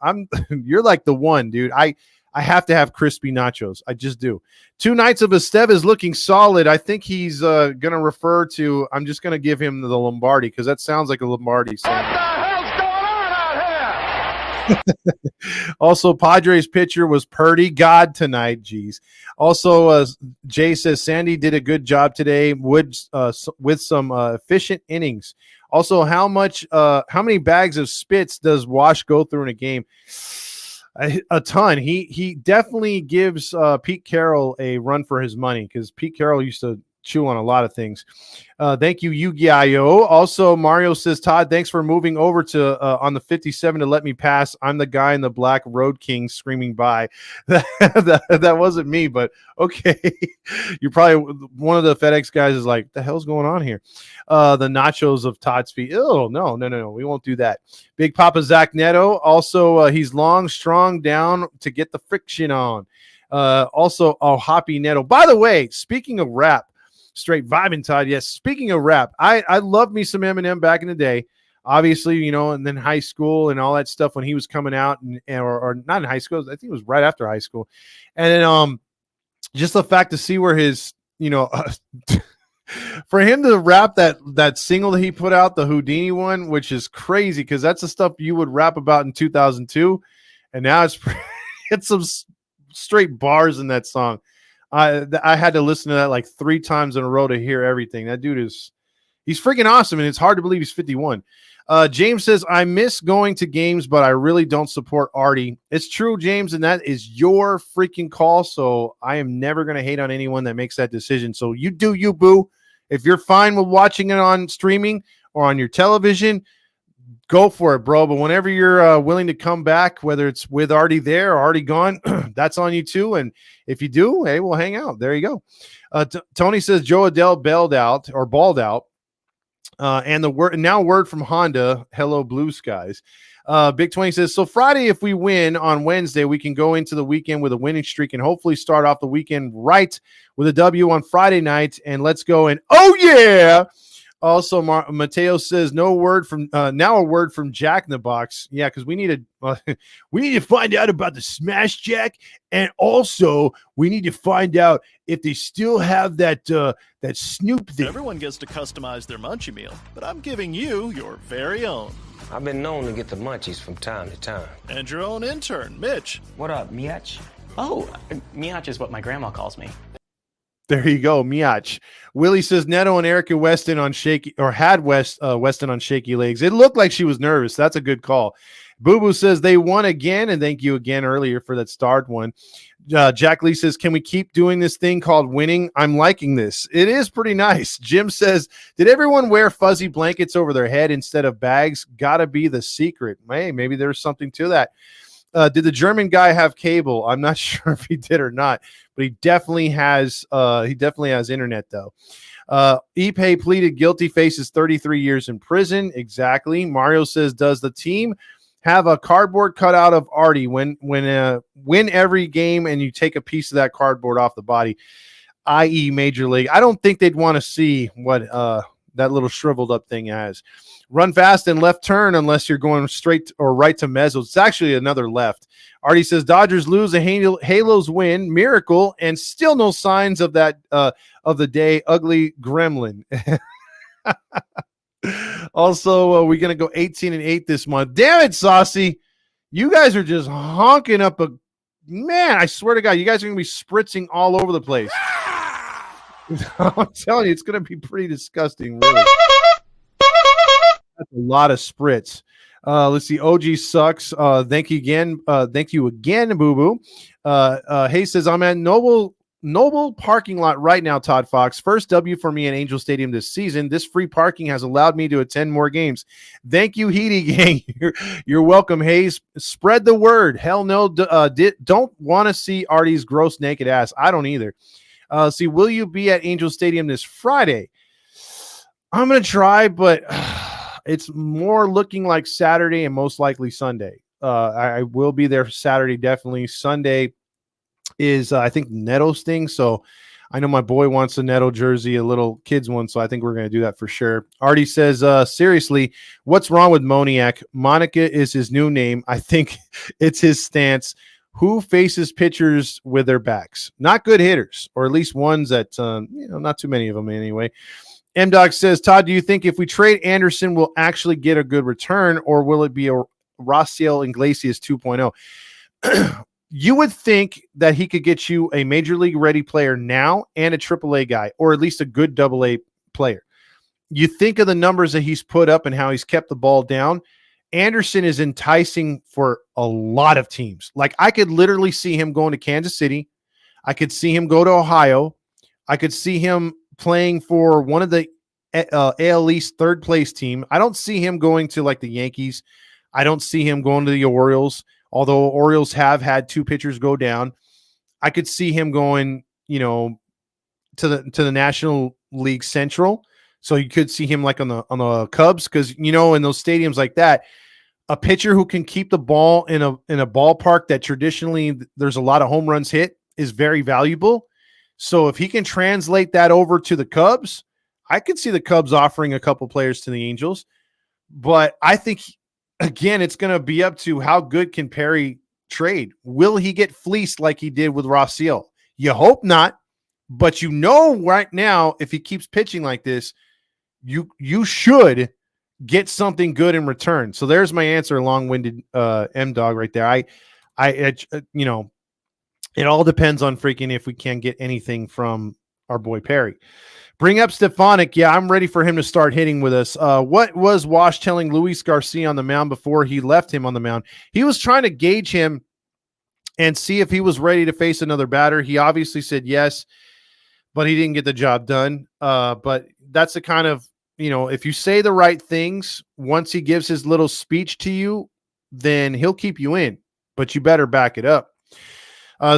[SPEAKER 1] you're like the one, dude. I have to have crispy nachos. I just do. 2 nights of Esteve is looking solid. I think he's going to refer to, I'm just going to give him the Lombardi because that sounds like a Lombardi song.
[SPEAKER 5] What the hell's going on out here?
[SPEAKER 1] Also, Padres pitcher was Purdy God tonight. Jeez. Also, Jay says Sandy did a good job today with some efficient innings. Also, how many bags of spits does Wash go through in a game? A ton. He definitely gives Pete Carroll a run for his money because Pete Carroll used to chew on a lot of things. Thank you, Yu-Gi-Oh. Also, Mario says, Todd, thanks for moving over to on the 57 to let me pass. I'm the guy in the black Road King screaming by. that wasn't me, but okay. You're probably one of the FedEx guys is like, the hell's going on here? The nachos of Todd's feet. Oh, no. We won't do that. Big Papa Zach Neto. Also, he's long, strong, down to get the friction on. Also, Hoppy Neto. By the way, speaking of rap, straight vibing, Todd. Yes. Speaking of rap, I love me some Eminem back in the day, obviously, and then high school and all that stuff when he was coming out or not in high school. I think it was right after high school. And then, just the fact to see where his, for him to rap that single that he put out, the Houdini one, which is crazy because that's the stuff you would rap about in 2002. And now it's some straight bars in that song. I had to listen to that like 3 times in a row to hear everything. That dude he's freaking awesome, and it's hard to believe he's 51. James says, I miss going to games, but I really don't support Artie. It's true, James, and that is your freaking call, so I am never going to hate on anyone that makes that decision. So you do you, boo. If you're fine with watching it on streaming or on your television, go for it, bro. But whenever you're willing to come back, whether it's with Artie there or Artie gone, that's on you too. And if you do, hey, we'll hang out. There you go. Tony says Joe Adele balled out. And the word from Honda, hello blue skies. Big 20 says, so Friday, if we win on Wednesday, we can go into the weekend with a winning streak and hopefully start off the weekend right with a W on Friday night. And let's go. And oh yeah. Also, Mateo says no word from now. A word from Jack in the Box. Yeah, because we need to find out about the Smash Jack, and also we need to find out if they still have that Snoop thing.
[SPEAKER 10] Everyone gets to customize their munchie meal, but I'm giving you your very own.
[SPEAKER 11] I've been known to get the munchies from time to time.
[SPEAKER 10] And your own intern, Mitch.
[SPEAKER 11] What up, Miach?
[SPEAKER 12] Oh, Miach is what my grandma calls me.
[SPEAKER 1] There you go, Miach. Willie says Neto and Erica Weston on shaky, or had Weston on shaky legs. It looked like she was nervous. That's a good call. Boo Boo says they won again, and thank you again earlier for that start one. Jack Lee says, can we keep doing this thing called winning? I'm liking this. It is pretty nice. Jim says, did everyone wear fuzzy blankets over their head instead of bags? Gotta be the secret. Hey, maybe there's something to that. Did the German guy have cable? I'm not sure if he did or not, but he definitely has internet though. Ipe pleaded guilty, faces 33 years in prison. Exactly. Mario says, does the team have a cardboard cutout of Artie when win every game and you take a piece of that cardboard off the body, i.e. Major League? I don't think they'd want to see what that little shriveled up thing has. Run fast and left turn unless you're going straight or right to mezzo. It's actually another left. Artie says Dodgers lose, the Halos win, miracle, and still no signs of that of the day ugly gremlin. Also, we're going to go 18-8 this month. Damn it, Saucy. You guys are just honking up a – man, I swear to God, you guys are going to be spritzing all over the place. I'm telling you, it's going to be pretty disgusting, really. That's a lot of spritz. Let's see. OG sucks. Thank you again. Thank you again, Boo Boo. Hayes says, I'm at Noble parking lot right now, Todd Fox. First W for me at Angel Stadium this season. This free parking has allowed me to attend more games. Thank you, Heedy Gang. You're welcome, Hayes. Spread the word. Hell no, don't want to see Artie's gross naked ass. I don't either. See, will you be at Angel Stadium this Friday? I'm going to try, but it's more looking like Saturday and most likely Sunday. I will be there Saturday, definitely. Sunday is I think Neto's thing, so I know my boy wants a Neto jersey, a little kids one, so I think we're going to do that for sure. Artie says, seriously, what's wrong with Moniak? Monica is his new name. I think it's his stance. Who faces pitchers with their backs? Not good hitters, or at least ones that not too many of them anyway. M-Dog says, Todd, do you think if we trade Anderson, we'll actually get a good return, or will it be a Raciel Iglesias 2.0? You would think that he could get you a major league ready player now and a AAA guy, or at least a good AA player. You think of the numbers that he's put up and how he's kept the ball down. Anderson is enticing for a lot of teams. Like, I could literally see him going to Kansas City. I could see him go to Ohio. I could see him playing for one of the AL East third place team. I don't see him going to like the Yankees. I don't see him going to the Orioles. Although Orioles have had two pitchers go down, I could see him going, to the National League Central. So you could see him like on the Cubs, because in those stadiums like that, a pitcher who can keep the ball in a ballpark that traditionally there's a lot of home runs hit is very valuable. So if he can translate that over to the Cubs, I could see the Cubs offering a couple players to the Angels. But I think, again, it's going to be up to how good can Perry trade. Will he get fleeced like he did with Raciel? You hope not, but right now, if he keeps pitching like this, you should get something good in return. So there's my answer, long-winded M-Dog right there. It all depends on freaking if we can get anything from our boy Perry. Bring up Stefanik. Yeah, I'm ready for him to start hitting with us. What was Wash telling Luis Garcia on the mound before he left him on the mound? He was trying to gauge him and see if he was ready to face another batter. He obviously said yes, but he didn't get the job done. But that's the kind of, if you say the right things, once he gives his little speech to you, then he'll keep you in, but you better back it up.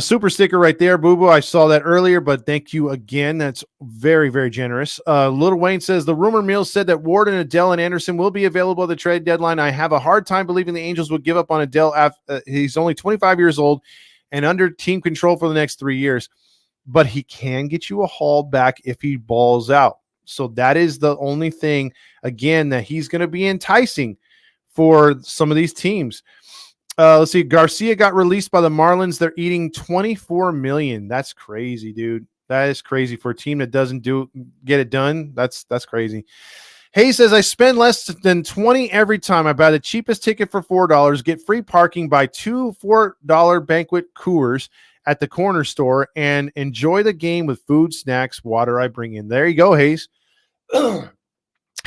[SPEAKER 1] Super sticker right there, Boo Boo. I saw that earlier, but thank you again. That's very, very generous. Little Wayne says the rumor mill said that Ward and Adele and Anderson will be available at the trade deadline. I have a hard time believing the Angels would give up on Adele. He's only 25 years old and under team control for the next 3 years, but he can get you a haul back if he balls out. So that is the only thing, again, that he's going to be enticing for some of these teams. Let's see. Garcia got released by the Marlins. They're eating $24 million. That's crazy, dude. That is crazy for a team that doesn't get it done. That's crazy. Hayes says, I spend less than $20 every time. I buy the cheapest ticket for $4, get free parking, buy two $4 banquet Coors, at the corner store and enjoy the game with food, snacks, water I bring in. There you go, Hayes.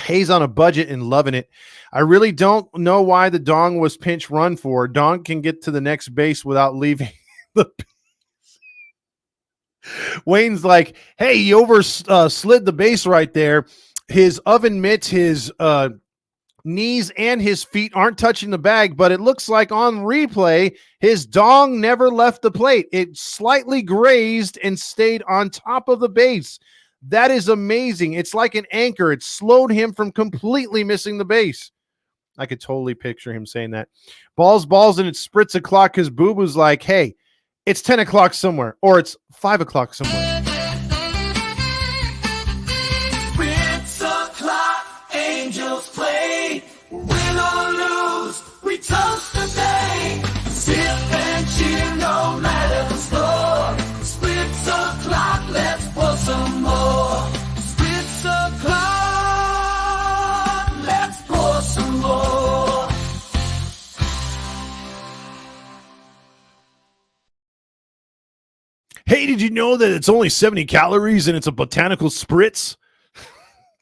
[SPEAKER 1] Hayes on a budget and loving it. I really don't know why the dong was pinch run for. Dong can get to the next base without leaving the Wayne's like, hey, he slid the base right there. His oven mitts, his knees and his feet aren't touching the bag, but it looks like on replay, his dong never left the plate. It slightly grazed and stayed on top of the base. That is amazing. It's like an anchor. It slowed him from completely missing the base. I could totally picture him saying that. Balls, and it spritz o'clock because Boo Boo's like, hey, it's 10 o'clock somewhere, or it's 5 o'clock somewhere.
[SPEAKER 6] Spritz o'clock, angels play. Win or lose, we toast the day. Sip and cheer no matter the score. Spritz o'clock, let's pour some more. Spritz o'clock, let's pour some more.
[SPEAKER 1] Hey, did you know that it's only 70 calories and it's a botanical spritz?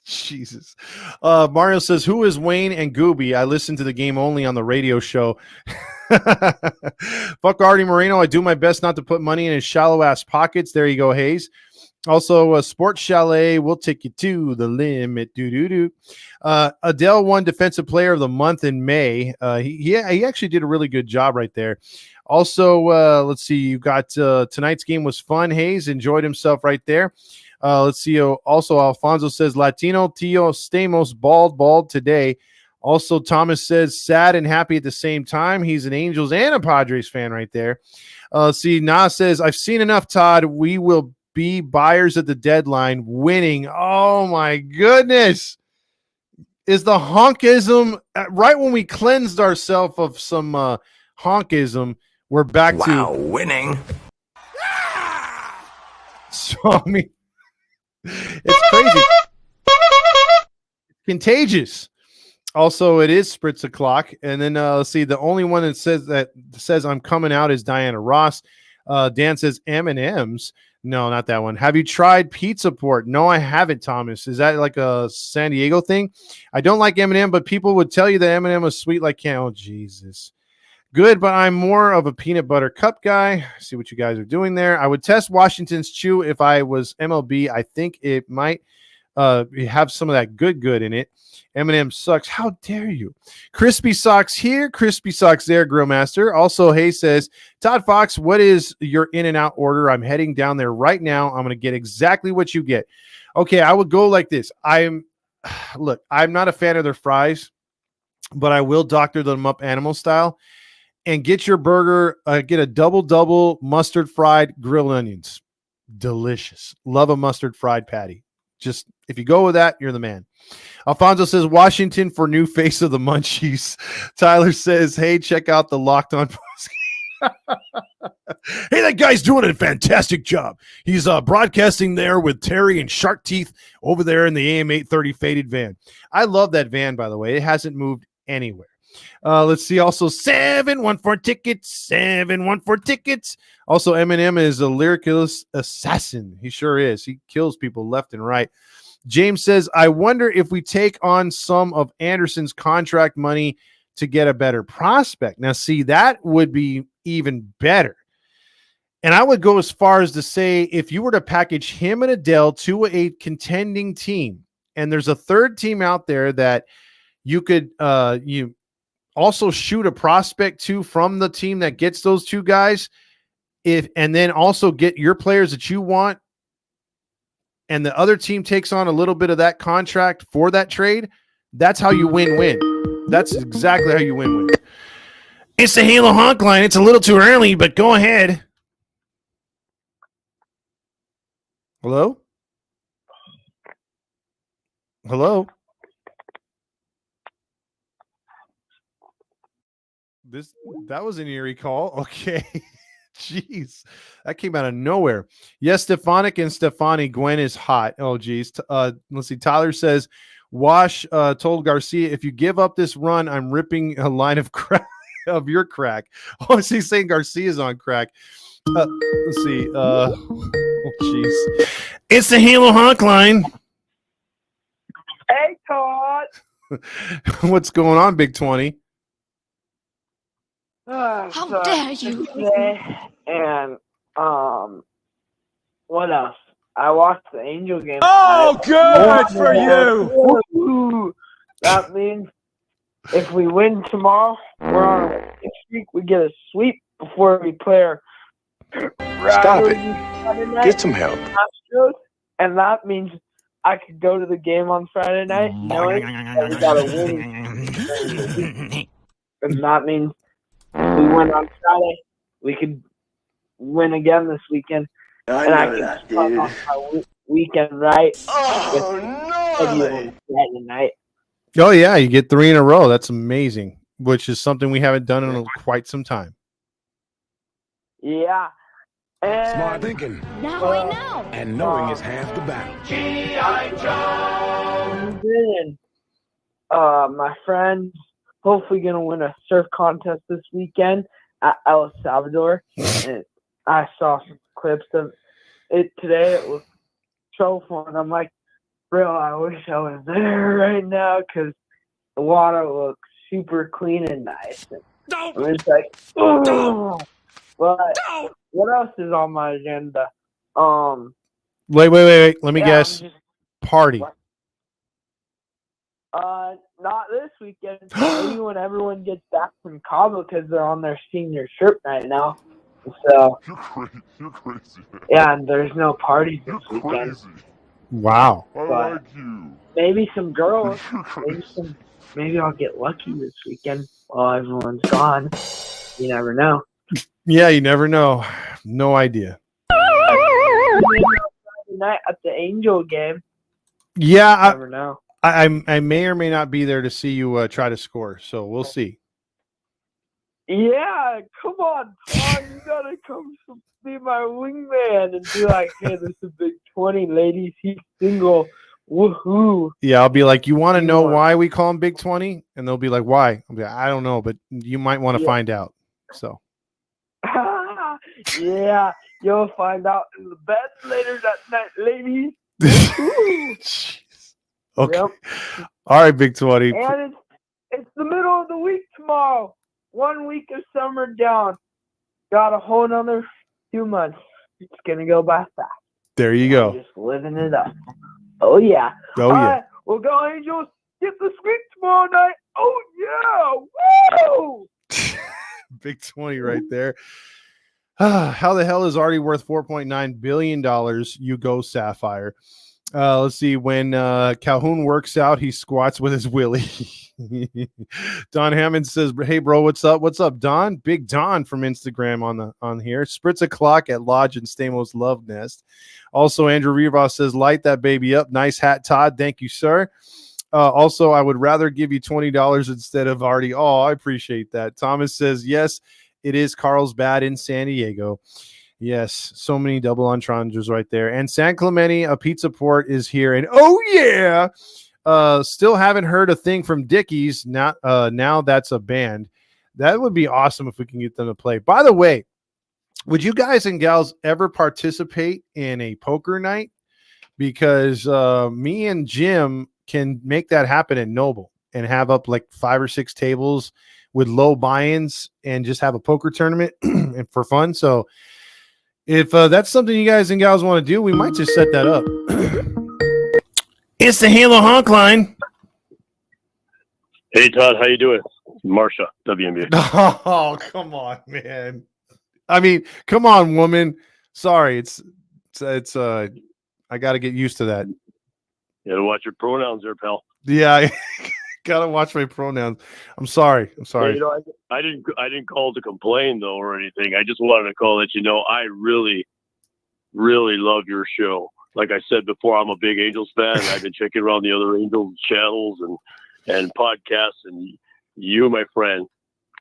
[SPEAKER 1] Jesus. Mario says, who is Wayne and Gooby? I listen to the game only on the radio show. Fuck Artie Moreno. I do my best not to put money in his shallow ass pockets. There you go, Hayes. Also, Sports Chalet will take you to the limit. Adele won Defensive Player of the Month in May. He actually did a really good job right there. Also, let's see. You got tonight's game was fun. Hayes enjoyed himself right there. Let's see. Also, Alfonso says Latino Tio Stamos bald today. Also, Thomas says sad and happy at the same time. He's an Angels and a Padres fan right there. See, Nas says I've seen enough, Todd. We will be buyers at the deadline, winning. Oh my goodness. Is the honkism right when we cleansed ourselves of some honkism? We're back to
[SPEAKER 7] winning.
[SPEAKER 1] So, I mean, it's crazy. It's contagious. Also, it is Spritz o'clock. And then let's see, the only one that says I'm coming out is Diana Ross. Dan says M&M's. No, not that one. Have you tried Pizza Port? No, I haven't, Thomas. Is that like a San Diego thing? I don't like M&M, but people would tell you that M&M was sweet like candy. Oh, Jesus. Good, but I'm more of a peanut butter cup guy. See what you guys are doing there. I would test Washington's Chew if I was MLB. I think it might have some of that good in it. M&M sucks. How dare you? Crispy Socks here, Crispy Socks there, Grillmaster. Also, Hay says, Todd Fox, what is your In-N-Out order? I'm heading down there right now. I'm going to get exactly what you get. Okay, I would go like this. Look, I'm not a fan of their fries, but I will doctor them up animal style. And get your burger, get a double mustard fried grilled onions. Delicious. Love a mustard fried patty. Just if you go with that, you're the man. Alfonso says Washington for new face of the Munchies. Tyler says, hey, check out the Locked On Post. Hey, that guy's doing a fantastic job. He's broadcasting there with Terry and Shark Teeth over there in the AM 830 faded van. I love that van, by the way. It hasn't moved anywhere. Let's see. Also, 714 tickets. Also, Eminem is a lyricist assassin. He sure is. He kills people left and right. James says, I wonder if we take on some of Anderson's contract money to get a better prospect. Now, see, that would be even better. And I would go as far as to say, if you were to package him and Adele to a contending team, and there's a third team out there that you could also shoot a prospect to from the team that gets those two guys, and then also get your players that you want, and the other team takes on a little bit of that contract for that trade, that's how you win-win. That's exactly how you win-win. It's the Halo Honk line. It's a little too early, but go ahead. Hello? Hello? That was an eerie call. Okay. Jeez. That came out of nowhere. Yes, Stefanik and Stefani. Gwen is hot. Oh, geez. Let's see. Tyler says, Wash told Garcia, if you give up this run, I'm ripping a line of crack of your crack. Oh, is he saying Garcia's on crack? Let's see. Jeez. It's the Halo Honk line.
[SPEAKER 12] Hey, Todd.
[SPEAKER 1] What's going on, Big 20?
[SPEAKER 12] How dare you? And what else? I watched the Angel game.
[SPEAKER 5] Oh, good for you!
[SPEAKER 12] Woo. That means if we win tomorrow, we're on a streak. We get a sweep before we play our
[SPEAKER 7] Stop it. Get some help.
[SPEAKER 12] And that means I could go to the game on Friday night knowing that we got a win. And that means we win on Friday. We could win again this weekend.
[SPEAKER 7] I know that, dude.
[SPEAKER 12] Off my weekend right.
[SPEAKER 7] Oh, no!
[SPEAKER 12] Friday night.
[SPEAKER 1] Oh, yeah. You get 3 in a row. That's amazing, which is something we haven't done in quite some time.
[SPEAKER 12] Yeah. And
[SPEAKER 8] Smart thinking.
[SPEAKER 6] Now I know.
[SPEAKER 8] And knowing is half the battle.
[SPEAKER 12] G.I. Joe. My friends hopefully going to win a surf contest this weekend at El Salvador. And I saw some clips of it today. It was so fun. I'm like, bro, I wish I was there right now because the water looks super clean and nice. And it's like, oh. But what else is on my agenda?
[SPEAKER 1] Wait. Let me guess. Party.
[SPEAKER 12] What? Not this weekend. Maybe when everyone gets back from Cabo because they're on their senior trip right now. So
[SPEAKER 8] You're crazy.
[SPEAKER 12] Yeah, and there's no parties this weekend.
[SPEAKER 1] Wow.
[SPEAKER 8] I like you.
[SPEAKER 12] Maybe some girls. Maybe I'll get lucky this weekend while everyone's gone. You never know.
[SPEAKER 1] Yeah, you never know. No idea.
[SPEAKER 12] Friday night at the Angel game.
[SPEAKER 1] Yeah,
[SPEAKER 12] You never know.
[SPEAKER 1] I may or may not be there to see you try to score, so we'll see.
[SPEAKER 12] Yeah, come on, Tom. You gotta come be my wingman and be like, hey, this is Big 20, ladies. He's single. Woohoo.
[SPEAKER 1] Yeah, I'll be like, you want to know why we call him Big 20? And they'll be like, why? I'll be like, I don't know, but you might want to find out. So.
[SPEAKER 12] Yeah, you'll find out in the bed later that night, ladies.
[SPEAKER 1] Okay.
[SPEAKER 12] Yep.
[SPEAKER 1] All right, Big 20.
[SPEAKER 12] And it's the middle of the week tomorrow. 1 week of summer down. Got a whole nother 2 months. It's gonna go by fast.
[SPEAKER 1] There you go.
[SPEAKER 12] Just living it up. Oh yeah.
[SPEAKER 1] Oh
[SPEAKER 12] All
[SPEAKER 1] yeah.
[SPEAKER 12] right, we'll go Angels. Get the sweep tomorrow night. Oh yeah. Woo!
[SPEAKER 1] Big 20 right there. How the hell is already worth $4.9 billion? You go, Sapphire. Let's see. When Calhoun works out, he squats with his willy. Don Hammond says, hey, bro, what's up? What's up, Don? Big Don from Instagram on here. Spritz a clock at Lodge and Stamos Love Nest. Also, Andrew Rivas says, light that baby up. Nice hat, Todd. Thank you, sir. Also, I would rather give you $20 instead of Artie. Oh, I appreciate that. Thomas says, yes, it is Carlsbad in San Diego. Yes, so many double entendres right there. And San Clemente, a pizza port, is here. And oh yeah, still haven't heard a thing from Dickies. Now that's a band. That would be awesome if we can get them to play. By the way, would you guys and gals ever participate in a poker night? Because me and Jim can make that happen at Noble and have up like 5 or 6 tables with low buy-ins and just have a poker tournament and for fun. So if that's something you guys and gals want to do, we might just set that up. It's the Halo Honk line.
[SPEAKER 13] Hey, Todd, how you doing? Marsha, WNBA.
[SPEAKER 1] Oh, come on, man. I mean, come on, woman. Sorry, it's I got to get used to that.
[SPEAKER 13] You gotta watch your pronouns there, pal.
[SPEAKER 1] Yeah, I gotta watch my pronouns. I'm sorry.
[SPEAKER 13] Hey, I didn't call to complain though or anything. I just wanted to call that I really, really love your show. Like I said before, I'm a big Angels fan. I've been checking around the other Angels channels and podcasts, and you, my friend,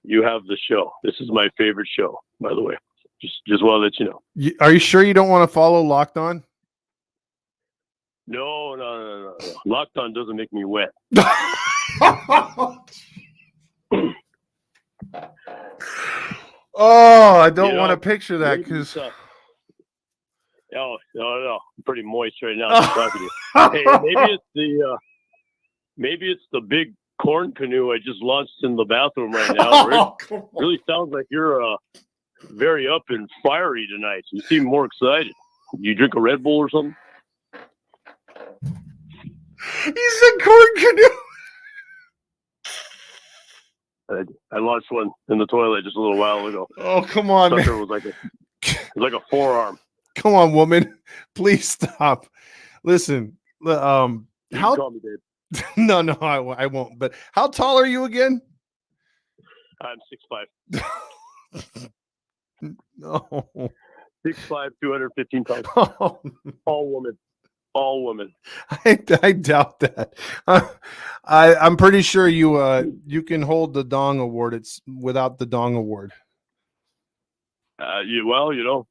[SPEAKER 13] you have the show. This is my favorite show, by the way. Just want to let you know.
[SPEAKER 1] Are you sure you don't want to follow Locked On?
[SPEAKER 13] No. Locked On doesn't make me wet.
[SPEAKER 1] Oh, I don't
[SPEAKER 13] You
[SPEAKER 1] want to
[SPEAKER 13] know,
[SPEAKER 1] picture that
[SPEAKER 13] maybe
[SPEAKER 1] because.
[SPEAKER 13] it's, oh no, I'm pretty moist right now. Just talking to you. Hey, maybe it's the big corn canoe I just launched in the bathroom right now.
[SPEAKER 1] Oh,
[SPEAKER 13] It really sounds like you're very up and fiery tonight. You seem more excited. You drink a Red Bull or something?
[SPEAKER 1] He said corn canoe.
[SPEAKER 13] I launched one in the toilet just a little while ago.
[SPEAKER 1] Oh, come on,
[SPEAKER 13] Sucker
[SPEAKER 1] man.
[SPEAKER 13] was like a forearm.
[SPEAKER 1] Come on, woman. Please stop. Listen,
[SPEAKER 13] You can
[SPEAKER 1] how?
[SPEAKER 13] call me Dave.
[SPEAKER 1] No, I won't. But how tall are you again?
[SPEAKER 13] I'm 6'5".
[SPEAKER 1] No.
[SPEAKER 13] 6'5", 215 pounds.
[SPEAKER 1] Oh,
[SPEAKER 13] All woman. All women.
[SPEAKER 1] I doubt that. I'm pretty sure you can hold the Dong Award. It's without the Dong Award.
[SPEAKER 13] You know,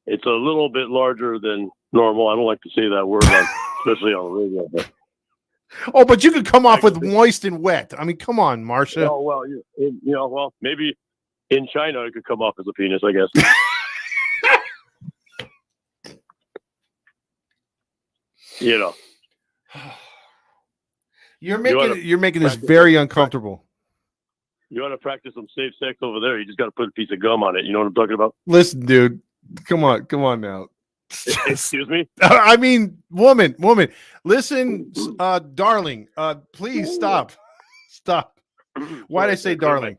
[SPEAKER 13] it's a little bit larger than normal. I don't like to say that word, especially on the radio. But
[SPEAKER 1] oh, but you could come off with moist and wet. I mean, come on, Marcia.
[SPEAKER 13] Oh well, well, maybe in China it could come off as a penis, I guess. You know,
[SPEAKER 1] you're making this very uncomfortable.
[SPEAKER 13] You want to practice some safe sex over there? You just got to put a piece of gum on it. You know what I'm talking about?
[SPEAKER 1] Listen, dude, come on now.
[SPEAKER 13] Excuse me?
[SPEAKER 1] I mean, woman. Listen, darling. Please stop. Why'd I say darling?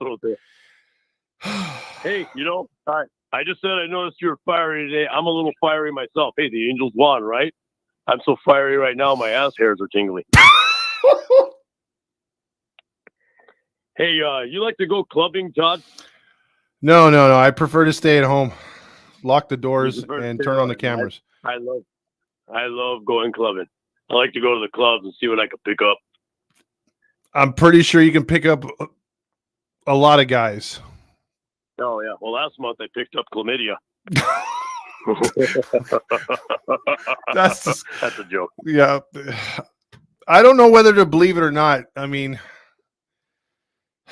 [SPEAKER 13] Hey, I just said I noticed you were fiery today. I'm a little fiery myself. Hey, the Angels won, right? I'm so fiery right now, my ass hairs are tingling. Hey, you like to go clubbing, Todd?
[SPEAKER 1] No. I prefer to stay at home, lock the doors, and turn on the cameras.
[SPEAKER 13] I love going clubbing. I like to go to the clubs and see what I can pick up.
[SPEAKER 1] I'm pretty sure you can pick up a lot of guys.
[SPEAKER 13] Oh yeah. Well, last month I picked up chlamydia.
[SPEAKER 1] That's
[SPEAKER 13] a joke.
[SPEAKER 1] Yeah. I don't know whether to believe it or not. I mean,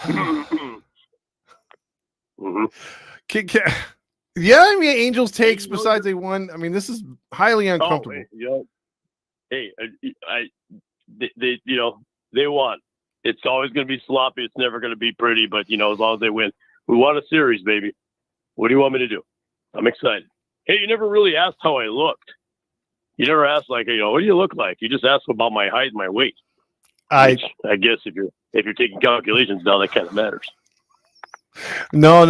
[SPEAKER 1] yeah, I mean, Angels takes besides they won. I mean, this is highly uncomfortable.
[SPEAKER 13] They won. It's always going to be sloppy. It's never going to be pretty, but as long as they win, we won a series, baby. What do you want me to do? I'm excited. Hey, you never really asked how I looked. You never asked what do you look like? You just asked about my height and my weight. I guess if you're taking calculations now, that kind of matters.
[SPEAKER 1] No,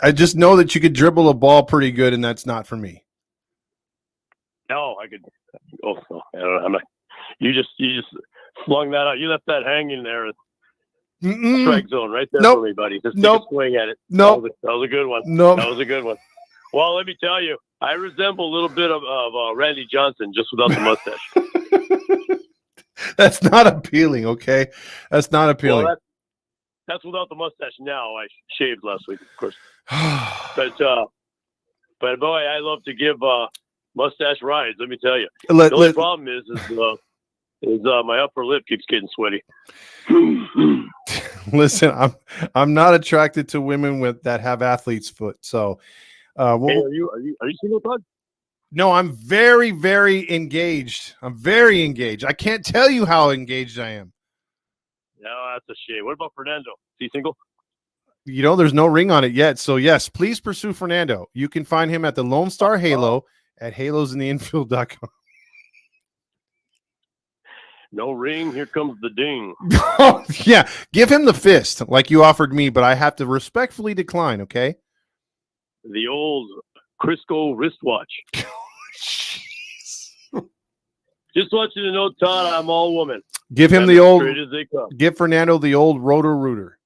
[SPEAKER 1] I just know that you could dribble a ball pretty good, and that's not for me.
[SPEAKER 13] No, I could. Oh, I'm not. You just flung that out. You left that hanging there. Strike zone right there for me, buddy. Just take a swing at it.
[SPEAKER 1] No,
[SPEAKER 13] that was a good one.
[SPEAKER 1] No,
[SPEAKER 13] that was a good one. Well, let me tell you, I resemble a little bit of Randy Johnson, just without the mustache.
[SPEAKER 1] That's not appealing, okay? That's not appealing.
[SPEAKER 13] Well, that's without the mustache. Now I shaved last week, of course. But boy, I love to give mustache rides. Let me tell you. The only problem is my upper lip keeps getting sweaty.
[SPEAKER 1] Listen, I'm not attracted to women that have athlete's foot. So,
[SPEAKER 13] hey, are you single, Todd?
[SPEAKER 1] No, I'm very, very engaged. I'm very engaged. I can't tell you how engaged I am.
[SPEAKER 13] No, that's a shame. What about Fernando? Is he single?
[SPEAKER 1] There's no ring on it yet. So, yes, please pursue Fernando. You can find him at the Lone Star Halo at halosintheinfield.com.
[SPEAKER 13] No ring. Here comes the ding.
[SPEAKER 1] Yeah, give him the fist like you offered me, but I have to respectfully decline, okay?
[SPEAKER 13] The old Crisco wristwatch. Just want you to know, Todd, I'm all woman.
[SPEAKER 1] Give him
[SPEAKER 13] give
[SPEAKER 1] Fernando the old roto-rooter.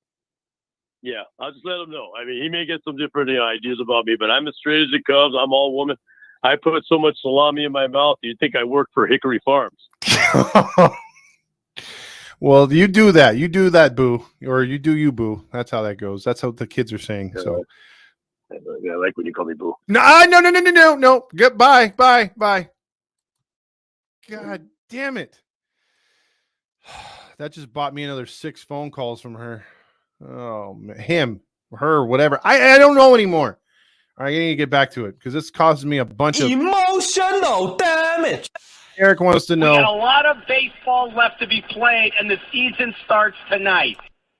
[SPEAKER 13] Yeah, I'll just let him know. I mean, he may get some different ideas about me, but I'm as straight as it comes. I'm all woman. I put so much salami in my mouth, you'd think I worked for Hickory Farms.
[SPEAKER 1] Well, you do that. You do that, boo. Or you do you, boo. That's how that goes. That's what the kids are saying. So
[SPEAKER 13] I like when you call me boo.
[SPEAKER 1] No. Goodbye. Bye. God damn it. That just bought me another 6 phone calls from her. Oh, man. Him. her, whatever. I don't know anymore. All right, I need to get back to it because this causes me a bunch of
[SPEAKER 11] Emotional damage.
[SPEAKER 1] Eric wants to
[SPEAKER 4] We got a
[SPEAKER 1] know.
[SPEAKER 4] lot of baseball left to be played, and the season starts tonight.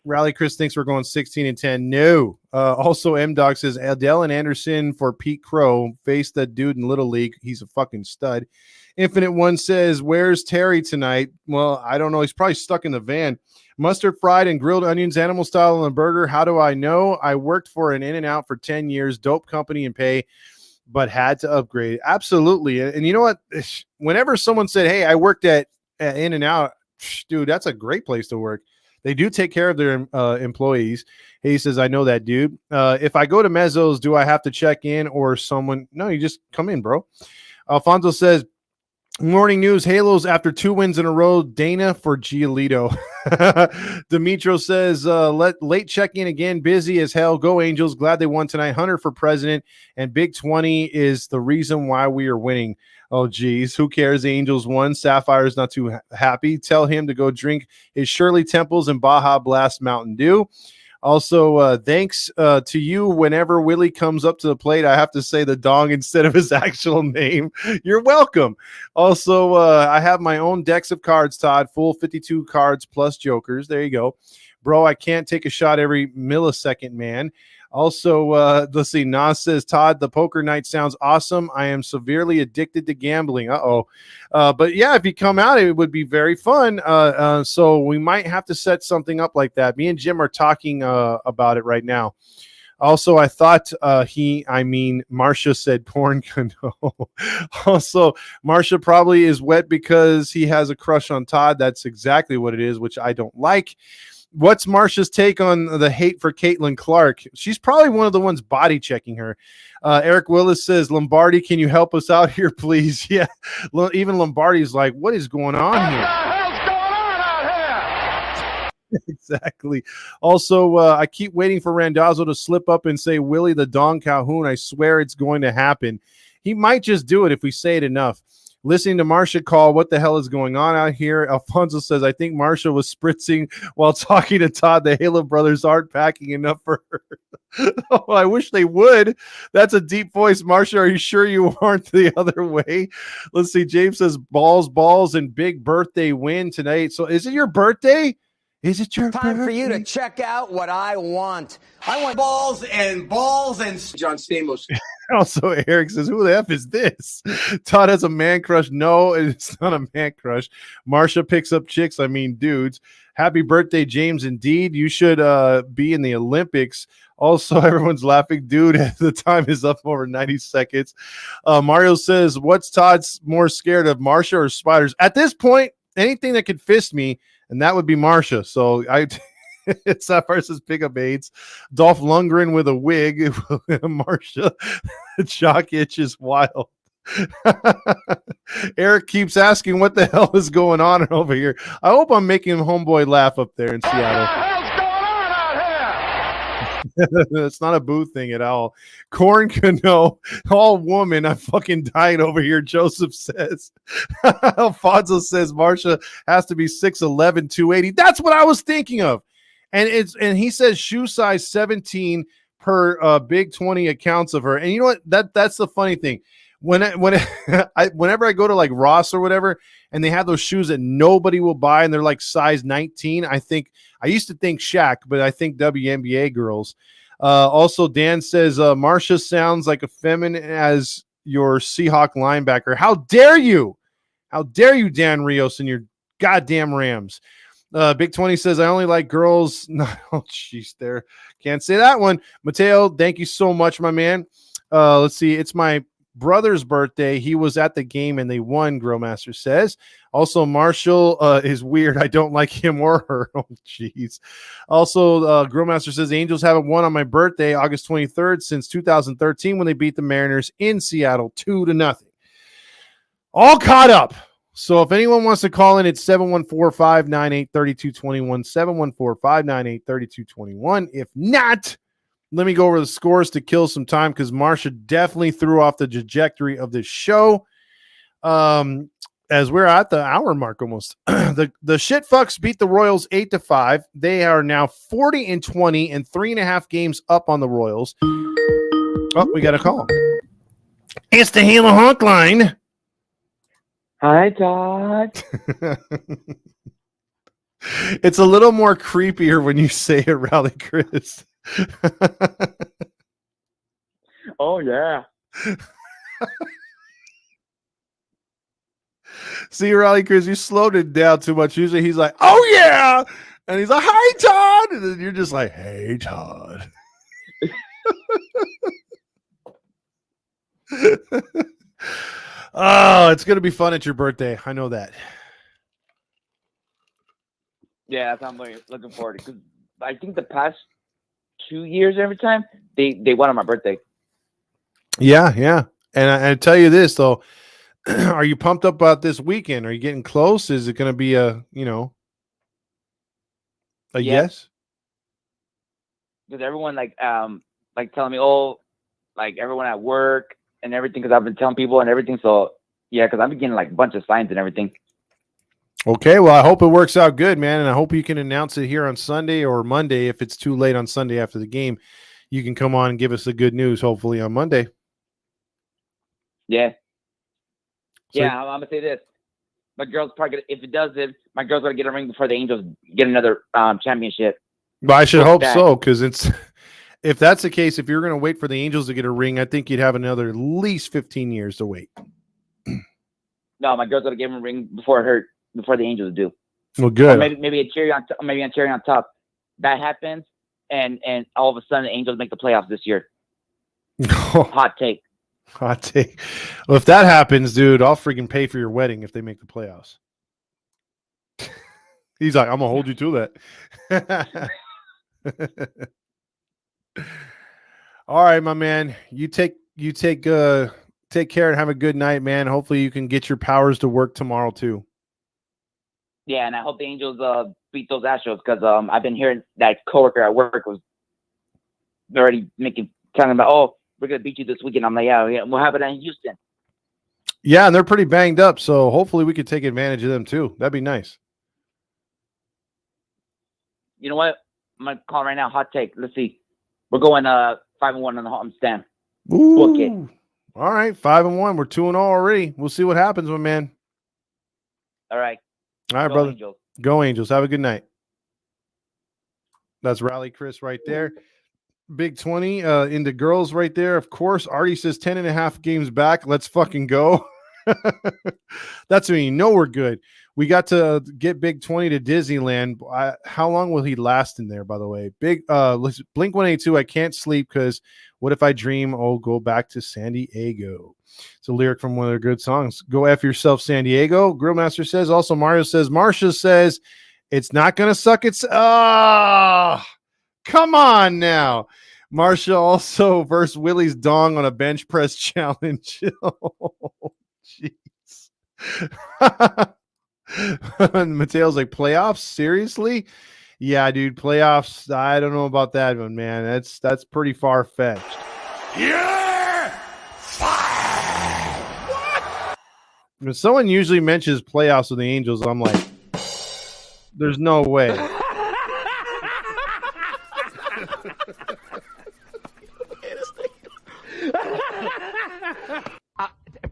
[SPEAKER 1] Rally Chris thinks we're going 16-10. No. Also, M Dog says Adele and Anderson for Pete Crow. Face that dude in Little League. He's a fucking stud. Infinite One says, where's Terry tonight? Well, I don't know. He's probably stuck in the van. Mustard fried and grilled onions, animal style on a burger. How do I know? I worked for an In-N-Out for 10 years. Dope company and pay, but had to upgrade. Absolutely. And you know what? Whenever someone said, hey, I worked at In-N-Out, dude, that's a great place to work. They do take care of their employees. He says, I know that, dude. If I go to Mezzo's, do I have to check in or someone? No, you just come in, bro. Alfonso says, morning news, Halos after 2 wins in a row. Dana for Giolito. Demetro says, late check-in again. Busy as hell. Go Angels. Glad they won tonight. Hunter for president. And Big 20 is the reason why we are winning. Oh, geez. Who cares? The Angels won. Sapphire's not too happy. Tell him to go drink his Shirley Temples and Baja Blast Mountain Dew. Also, thanks to you. Whenever Willie comes up to the plate, I have to say the dong instead of his actual name. You're welcome. Also, I have my own decks of cards, Todd. Full 52 cards plus jokers. There you go. Bro, I can't take a shot every millisecond, man. Also, let's see. Nas says, Todd, the poker night sounds awesome. I am severely addicted to gambling. But yeah, if you come out, it would be very fun. So we might have to set something up like that. Me and Jim are talking about it right now. Also, I thought Marsha said porn canoe. Also, Marsha probably is wet because he has a crush on Todd. That's exactly what it is, which I don't like. What's Marsha's take on the hate for Caitlin Clark? She's probably one of the ones body checking her. Eric Willis says, Lombardi, can you help us out here, please? Yeah, even Lombardi's like, what is going on here?
[SPEAKER 6] What the hell's going on out here?
[SPEAKER 1] Exactly. Also, I keep waiting for Randazzo to slip up and say, Willie the Don Calhoun. I swear it's going to happen. He might just do it if we say it enough. Listening to Marsha call, what the hell is going on out here? Alfonso says, I think Marsha was spritzing while talking to Todd. The Halo brothers aren't packing enough for her. Oh, I wish they would. That's a deep voice. Marsha, are you sure you aren't the other way? Let's see. James says, balls, and big birthday win tonight. So is it your birthday? Is it your
[SPEAKER 9] Time
[SPEAKER 1] birthday?
[SPEAKER 9] for you to check out what I want. I want balls and John Stamos.
[SPEAKER 1] Also, Eric says, who the F is this? Todd has a man crush. No, it's not a man crush. Marsha picks up chicks. I mean, dudes. Happy birthday, James. Indeed, you should be in the Olympics. Also, everyone's laughing. Dude, the time is up over 90 seconds. Mario says, what's Todd's more scared of, Marsha or spiders? At this point, anything that could fist me, and that would be Marsha. So it's that versus pickup aids. Dolph Lundgren with a wig. Marsha. Jock itch is wild. Eric keeps asking what the hell is going on over here. I hope I'm making homeboy laugh up there in Seattle.
[SPEAKER 6] What the hell's going on out here?
[SPEAKER 1] It's not a boo thing at all. Corn canoe, all woman. I'm fucking dying over here, Joseph says. Alfonso says Marsha has to be 6'11", 280. That's what I was thinking of. And he says shoe size 17 per Big 20 accounts of her. And you know what? That's the funny thing. Whenever I go to like Ross or whatever, and they have those shoes that nobody will buy, and they're like size 19, I used to think Shaq, but I think WNBA girls. Also, Dan says Marsha sounds like a feminine as your Seahawk linebacker. How dare you? How dare you, Dan Rios, and your goddamn Rams? Big 20 says, I only like girls. No, oh, jeez, there. Can't say that one. Mateo, thank you so much, my man. Let's see. It's my brother's birthday. He was at the game and they won, Grillmaster says. Also, Marshall is weird. I don't like him or her. Oh, jeez. Also, Grillmaster says, Angels haven't won on my birthday, August 23rd, since 2013 when they beat the Mariners in Seattle 2-0. All caught up. So if anyone wants to call in, it's 714-598-3221, 714-598-3221. If not, let me go over the scores to kill some time because Marsha definitely threw off the trajectory of this show. as we're at the hour mark almost. The shit fucks beat the Royals 8-5. They are now 40-20 and 3.5 games up on the Royals. Oh, we got a call. It's the Halo Hotline.
[SPEAKER 12] Hi, Todd.
[SPEAKER 1] It's a little more creepier when you say it, Rally Chris.
[SPEAKER 12] Oh, yeah.
[SPEAKER 1] See, Rally Chris, you slowed it down too much. Usually he's like, oh, yeah. And he's like, hi, Todd. And then you're just like, hey, Todd. Oh, it's going to be fun at your birthday. I know that.
[SPEAKER 14] Yeah, that's what I'm looking forward to. Because I think the past 2 years, every time, they won on my birthday.
[SPEAKER 1] Yeah, yeah. And I tell you this, though. Are you pumped up about this weekend? Are you getting close? Is it going to be a yes?
[SPEAKER 14] Because everyone like telling me, oh, like everyone at work and everything, because I've been telling people and everything. So yeah, because I've been getting like a bunch of signs and everything.
[SPEAKER 1] Okay, well, I hope it works out good, man, and I hope you can announce it here on Sunday or Monday. If it's too late on Sunday after the game, you can come on and give us the good news, hopefully on Monday.
[SPEAKER 14] Yeah.
[SPEAKER 1] So,
[SPEAKER 14] yeah, I'm gonna say this. My girl's probably gonna, if it does it, my girl's gonna get a ring before the Angels get another championship.
[SPEAKER 1] but I should hope so, because if that's the case, if you're going to wait for the Angels to get a ring, I think you'd have another at least 15 years to wait.
[SPEAKER 14] No, my girl's gonna give him a ring before the Angels do.
[SPEAKER 1] Well, good.
[SPEAKER 14] Or maybe a cherry on top. That happens, and all of a sudden the Angels make the playoffs this year. Hot take.
[SPEAKER 1] Hot take. Well, if that happens, dude, I'll freaking pay for your wedding if they make the playoffs. He's like, I'm gonna hold you to that. All right, my man. You take care and have a good night, man. Hopefully you can get your powers to work tomorrow too.
[SPEAKER 14] Yeah, and I hope the Angels beat those Astros, because I've been hearing that coworker at work was already telling about, oh, we're gonna beat you this weekend. I'm like, yeah, we'll have it in Houston.
[SPEAKER 1] Yeah, and they're pretty banged up, so hopefully we could take advantage of them too. That'd be nice.
[SPEAKER 14] You know what? I'm gonna call right now. Hot take. Let's see. We're going 5-1 on the home stand.
[SPEAKER 1] Ooh.
[SPEAKER 14] Book it.
[SPEAKER 1] All right, 5-1. We're 2-0 already. We'll see what happens, my man.
[SPEAKER 14] All right.
[SPEAKER 1] All right,
[SPEAKER 14] Go
[SPEAKER 1] brother.
[SPEAKER 14] Angels.
[SPEAKER 1] Go Angels. Have a good night. That's Rally Chris right there. Big 20 into girls right there. Of course, Artie says 10.5 games back. Let's fucking go. That's when you know we're good. We got to get Big 20 to Disneyland. How long will he last in there, by the way? Big Blink 182, I can't sleep because what if I dream? Oh, go back to San Diego. It's a lyric from one of their good songs. Go F yourself, San Diego. Grillmaster says. Also, Mario says. Marsha says, it's not going to suck. It's come on now. Marsha also versus Willie's dong on a bench press challenge. Oh, jeez. Mateo's like, playoffs? Seriously? Yeah, dude, playoffs. I don't know about that one, man. That's pretty far-fetched.
[SPEAKER 8] Yeah!
[SPEAKER 1] What? When someone usually mentions playoffs with the Angels, I'm like, there's no way.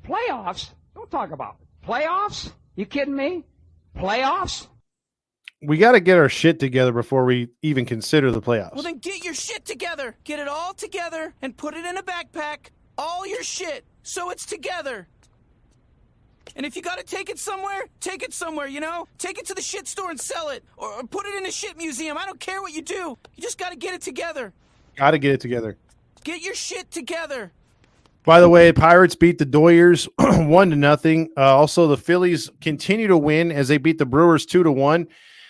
[SPEAKER 15] Playoffs? Don't talk about it. Playoffs? You kidding me? Playoffs?
[SPEAKER 1] We got to get our shit together before we even consider the playoffs.
[SPEAKER 16] Well, then get your shit together. Get it all together and put it in a backpack. All your shit, so it's together. And if you got to take it somewhere, you know? Take it to the shit store and sell it. Or put it in a shit museum. I don't care what you do. You just got to get it together.
[SPEAKER 1] Got to get it together.
[SPEAKER 16] Get your shit together.
[SPEAKER 1] By the way, Pirates beat the Doyers 1-0. Also, the Phillies continue to win as they beat the Brewers 2-1.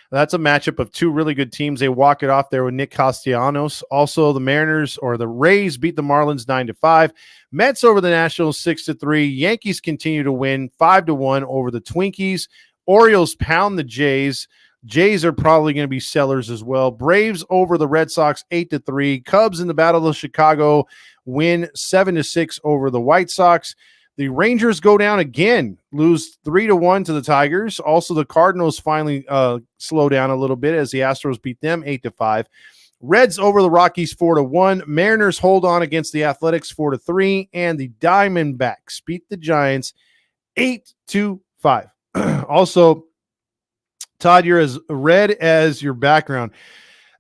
[SPEAKER 1] That's a matchup of two really good teams. They walk it off there with Nick Castellanos. Also, the Mariners or the Rays beat the Marlins 9-5. Mets over the Nationals 6-3. Yankees continue to win 5-1 over the Twinkies. Orioles pound the Jays. Jays are probably going to be sellers as well. Braves over the Red Sox 8-3. Cubs in the Battle of Chicago win 7-6 over the White Sox. The Rangers go down again, lose 3-1 to the Tigers. Also, the Cardinals finally slow down a little bit as the Astros beat them 8-5. Reds over the Rockies 4-1. Mariners hold on against the Athletics 4-3, and the Diamondbacks beat the Giants 8-5. Also, Todd, you're as red as your background.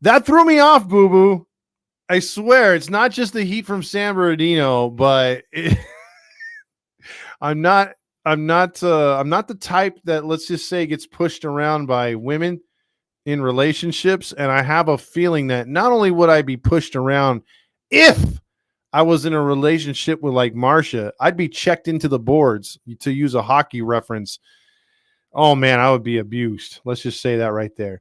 [SPEAKER 1] That threw me off, Boo Boo. I swear, it's not just the heat from San Bernardino, but I'm not the type that, let's just say, gets pushed around by women in relationships, and I have a feeling that not only would I be pushed around if I was in a relationship with like Marcia, I'd be checked into the boards, to use a hockey reference. Oh man, I would be abused. Let's just say that right there.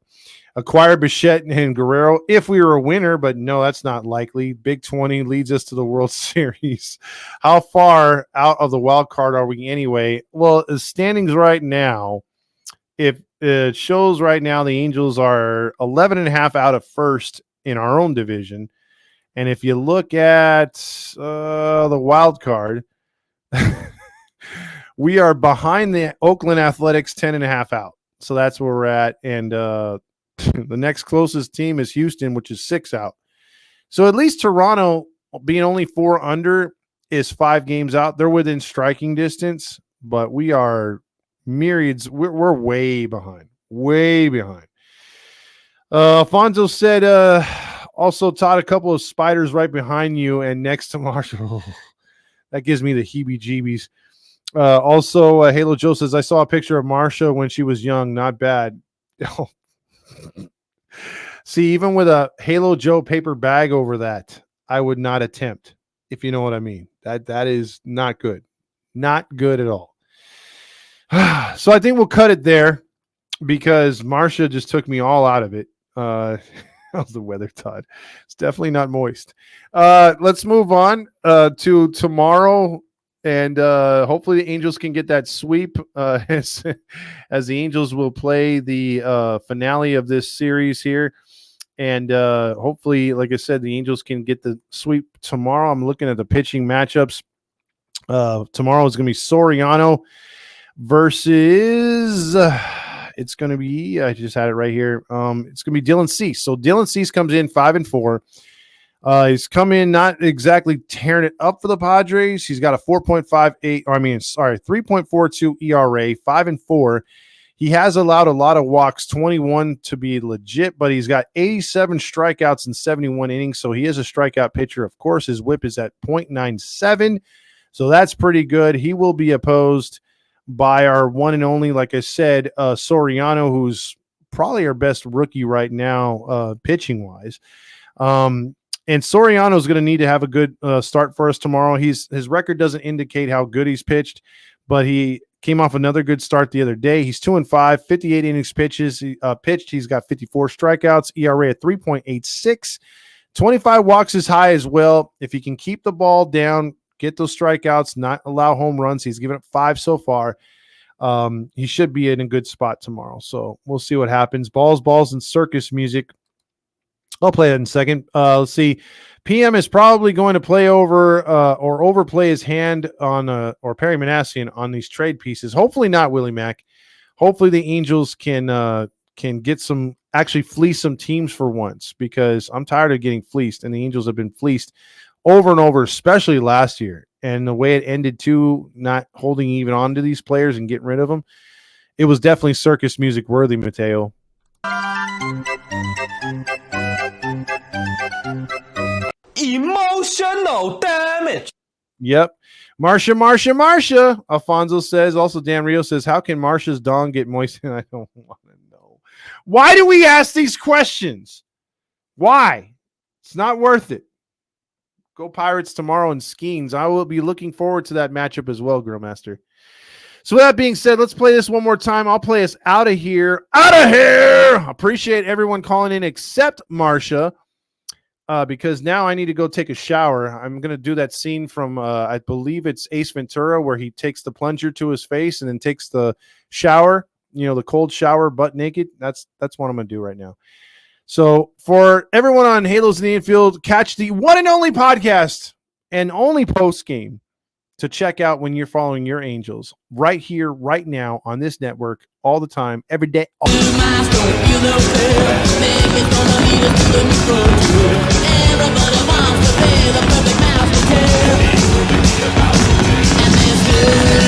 [SPEAKER 1] Acquire Bichette and Guerrero if we were a winner, but no, that's not likely. Big 20 leads us to the World Series. How far out of the wild card are we anyway? Well, the standings right now, if it shows right now, the Angels are 11.5 out of first in our own division. And if you look at the wild card, we are behind the Oakland Athletics 10.5 out. So that's where we're at. And the next closest team is Houston, which is 6 out. So at least Toronto, being only 4 under, is 5 games out. They're within striking distance, but we are myriads. We're way behind. Way behind. Alfonso said, also, Todd, a couple of spiders right behind you and next to Marshall. That gives me the heebie-jeebies. Also, Halo Joe says, I saw a picture of Marsha when she was young. Not bad. See, even with a Halo Joe paper bag over that, I would not attempt, if you know what I mean. That is not good. Not good at all. So I think we'll cut it there because Marsha just took me all out of it. How's the weather, Todd? It's definitely not moist. Let's move on to tomorrow. And hopefully the Angels can get that sweep as the Angels will play the finale of this series here. And hopefully, like I said, the Angels can get the sweep tomorrow. I'm looking at the pitching matchups. Tomorrow is going to be Soriano versus it's going to be, I just had it right here. It's going to be Dylan Cease. So Dylan Cease comes in 5-4. He's come in not exactly tearing it up for the Padres. He's got a 3.42 ERA, 5-4. He has allowed a lot of walks, 21 to be legit, but he's got 87 strikeouts in 71 innings, so he is a strikeout pitcher. Of course, his whip is at .97, so that's pretty good. He will be opposed by our one and only, like I said, Soriano, who's probably our best rookie right now, pitching-wise. And Soriano is going to need to have a good start for us tomorrow. His record doesn't indicate how good he's pitched, but he came off another good start the other day. He's 2-5, 58 innings pitched. He's got 54 strikeouts, ERA at 3.86, 25 walks is high as well. If he can keep the ball down, get those strikeouts, not allow home runs. He's given up 5 so far. He should be in a good spot tomorrow. So we'll see what happens. Balls, and circus music. I'll play it in a second. Let's see. PM is probably going to play over or overplay his hand on or Perry Manassian on these trade pieces. Hopefully not, Willie Mack. Hopefully the Angels can get some, actually fleece some teams for once, because I'm tired of getting fleeced, and the Angels have been fleeced over and over, especially last year. And the way it ended too, not holding even on to these players and getting rid of them, it was definitely circus music worthy, Mateo.
[SPEAKER 11] Emotional damage.
[SPEAKER 1] Yep. Marsha. Alfonso says. Also, Dan Rio says, how can Marsha's dong get moist? I don't want to know. Why do we ask these questions? Why? It's not worth it. Go Pirates tomorrow in Skeens. I will be looking forward to that matchup as well, Grillmaster. So with that being said, let's play this one more time. I'll play us out of here. Appreciate everyone calling in except Marsha. Because now I need to go take a shower. I'm going to do that scene from, I believe it's Ace Ventura, where he takes the plunger to his face and then takes the shower, the cold shower, butt naked. That's what I'm going to do right now. So for everyone on Halos in the Infield, catch the one and only podcast and only post game to check out when you're following your Angels right here, right now on this network, all the time, every day.
[SPEAKER 6] Everybody wants to be the perfect mouse to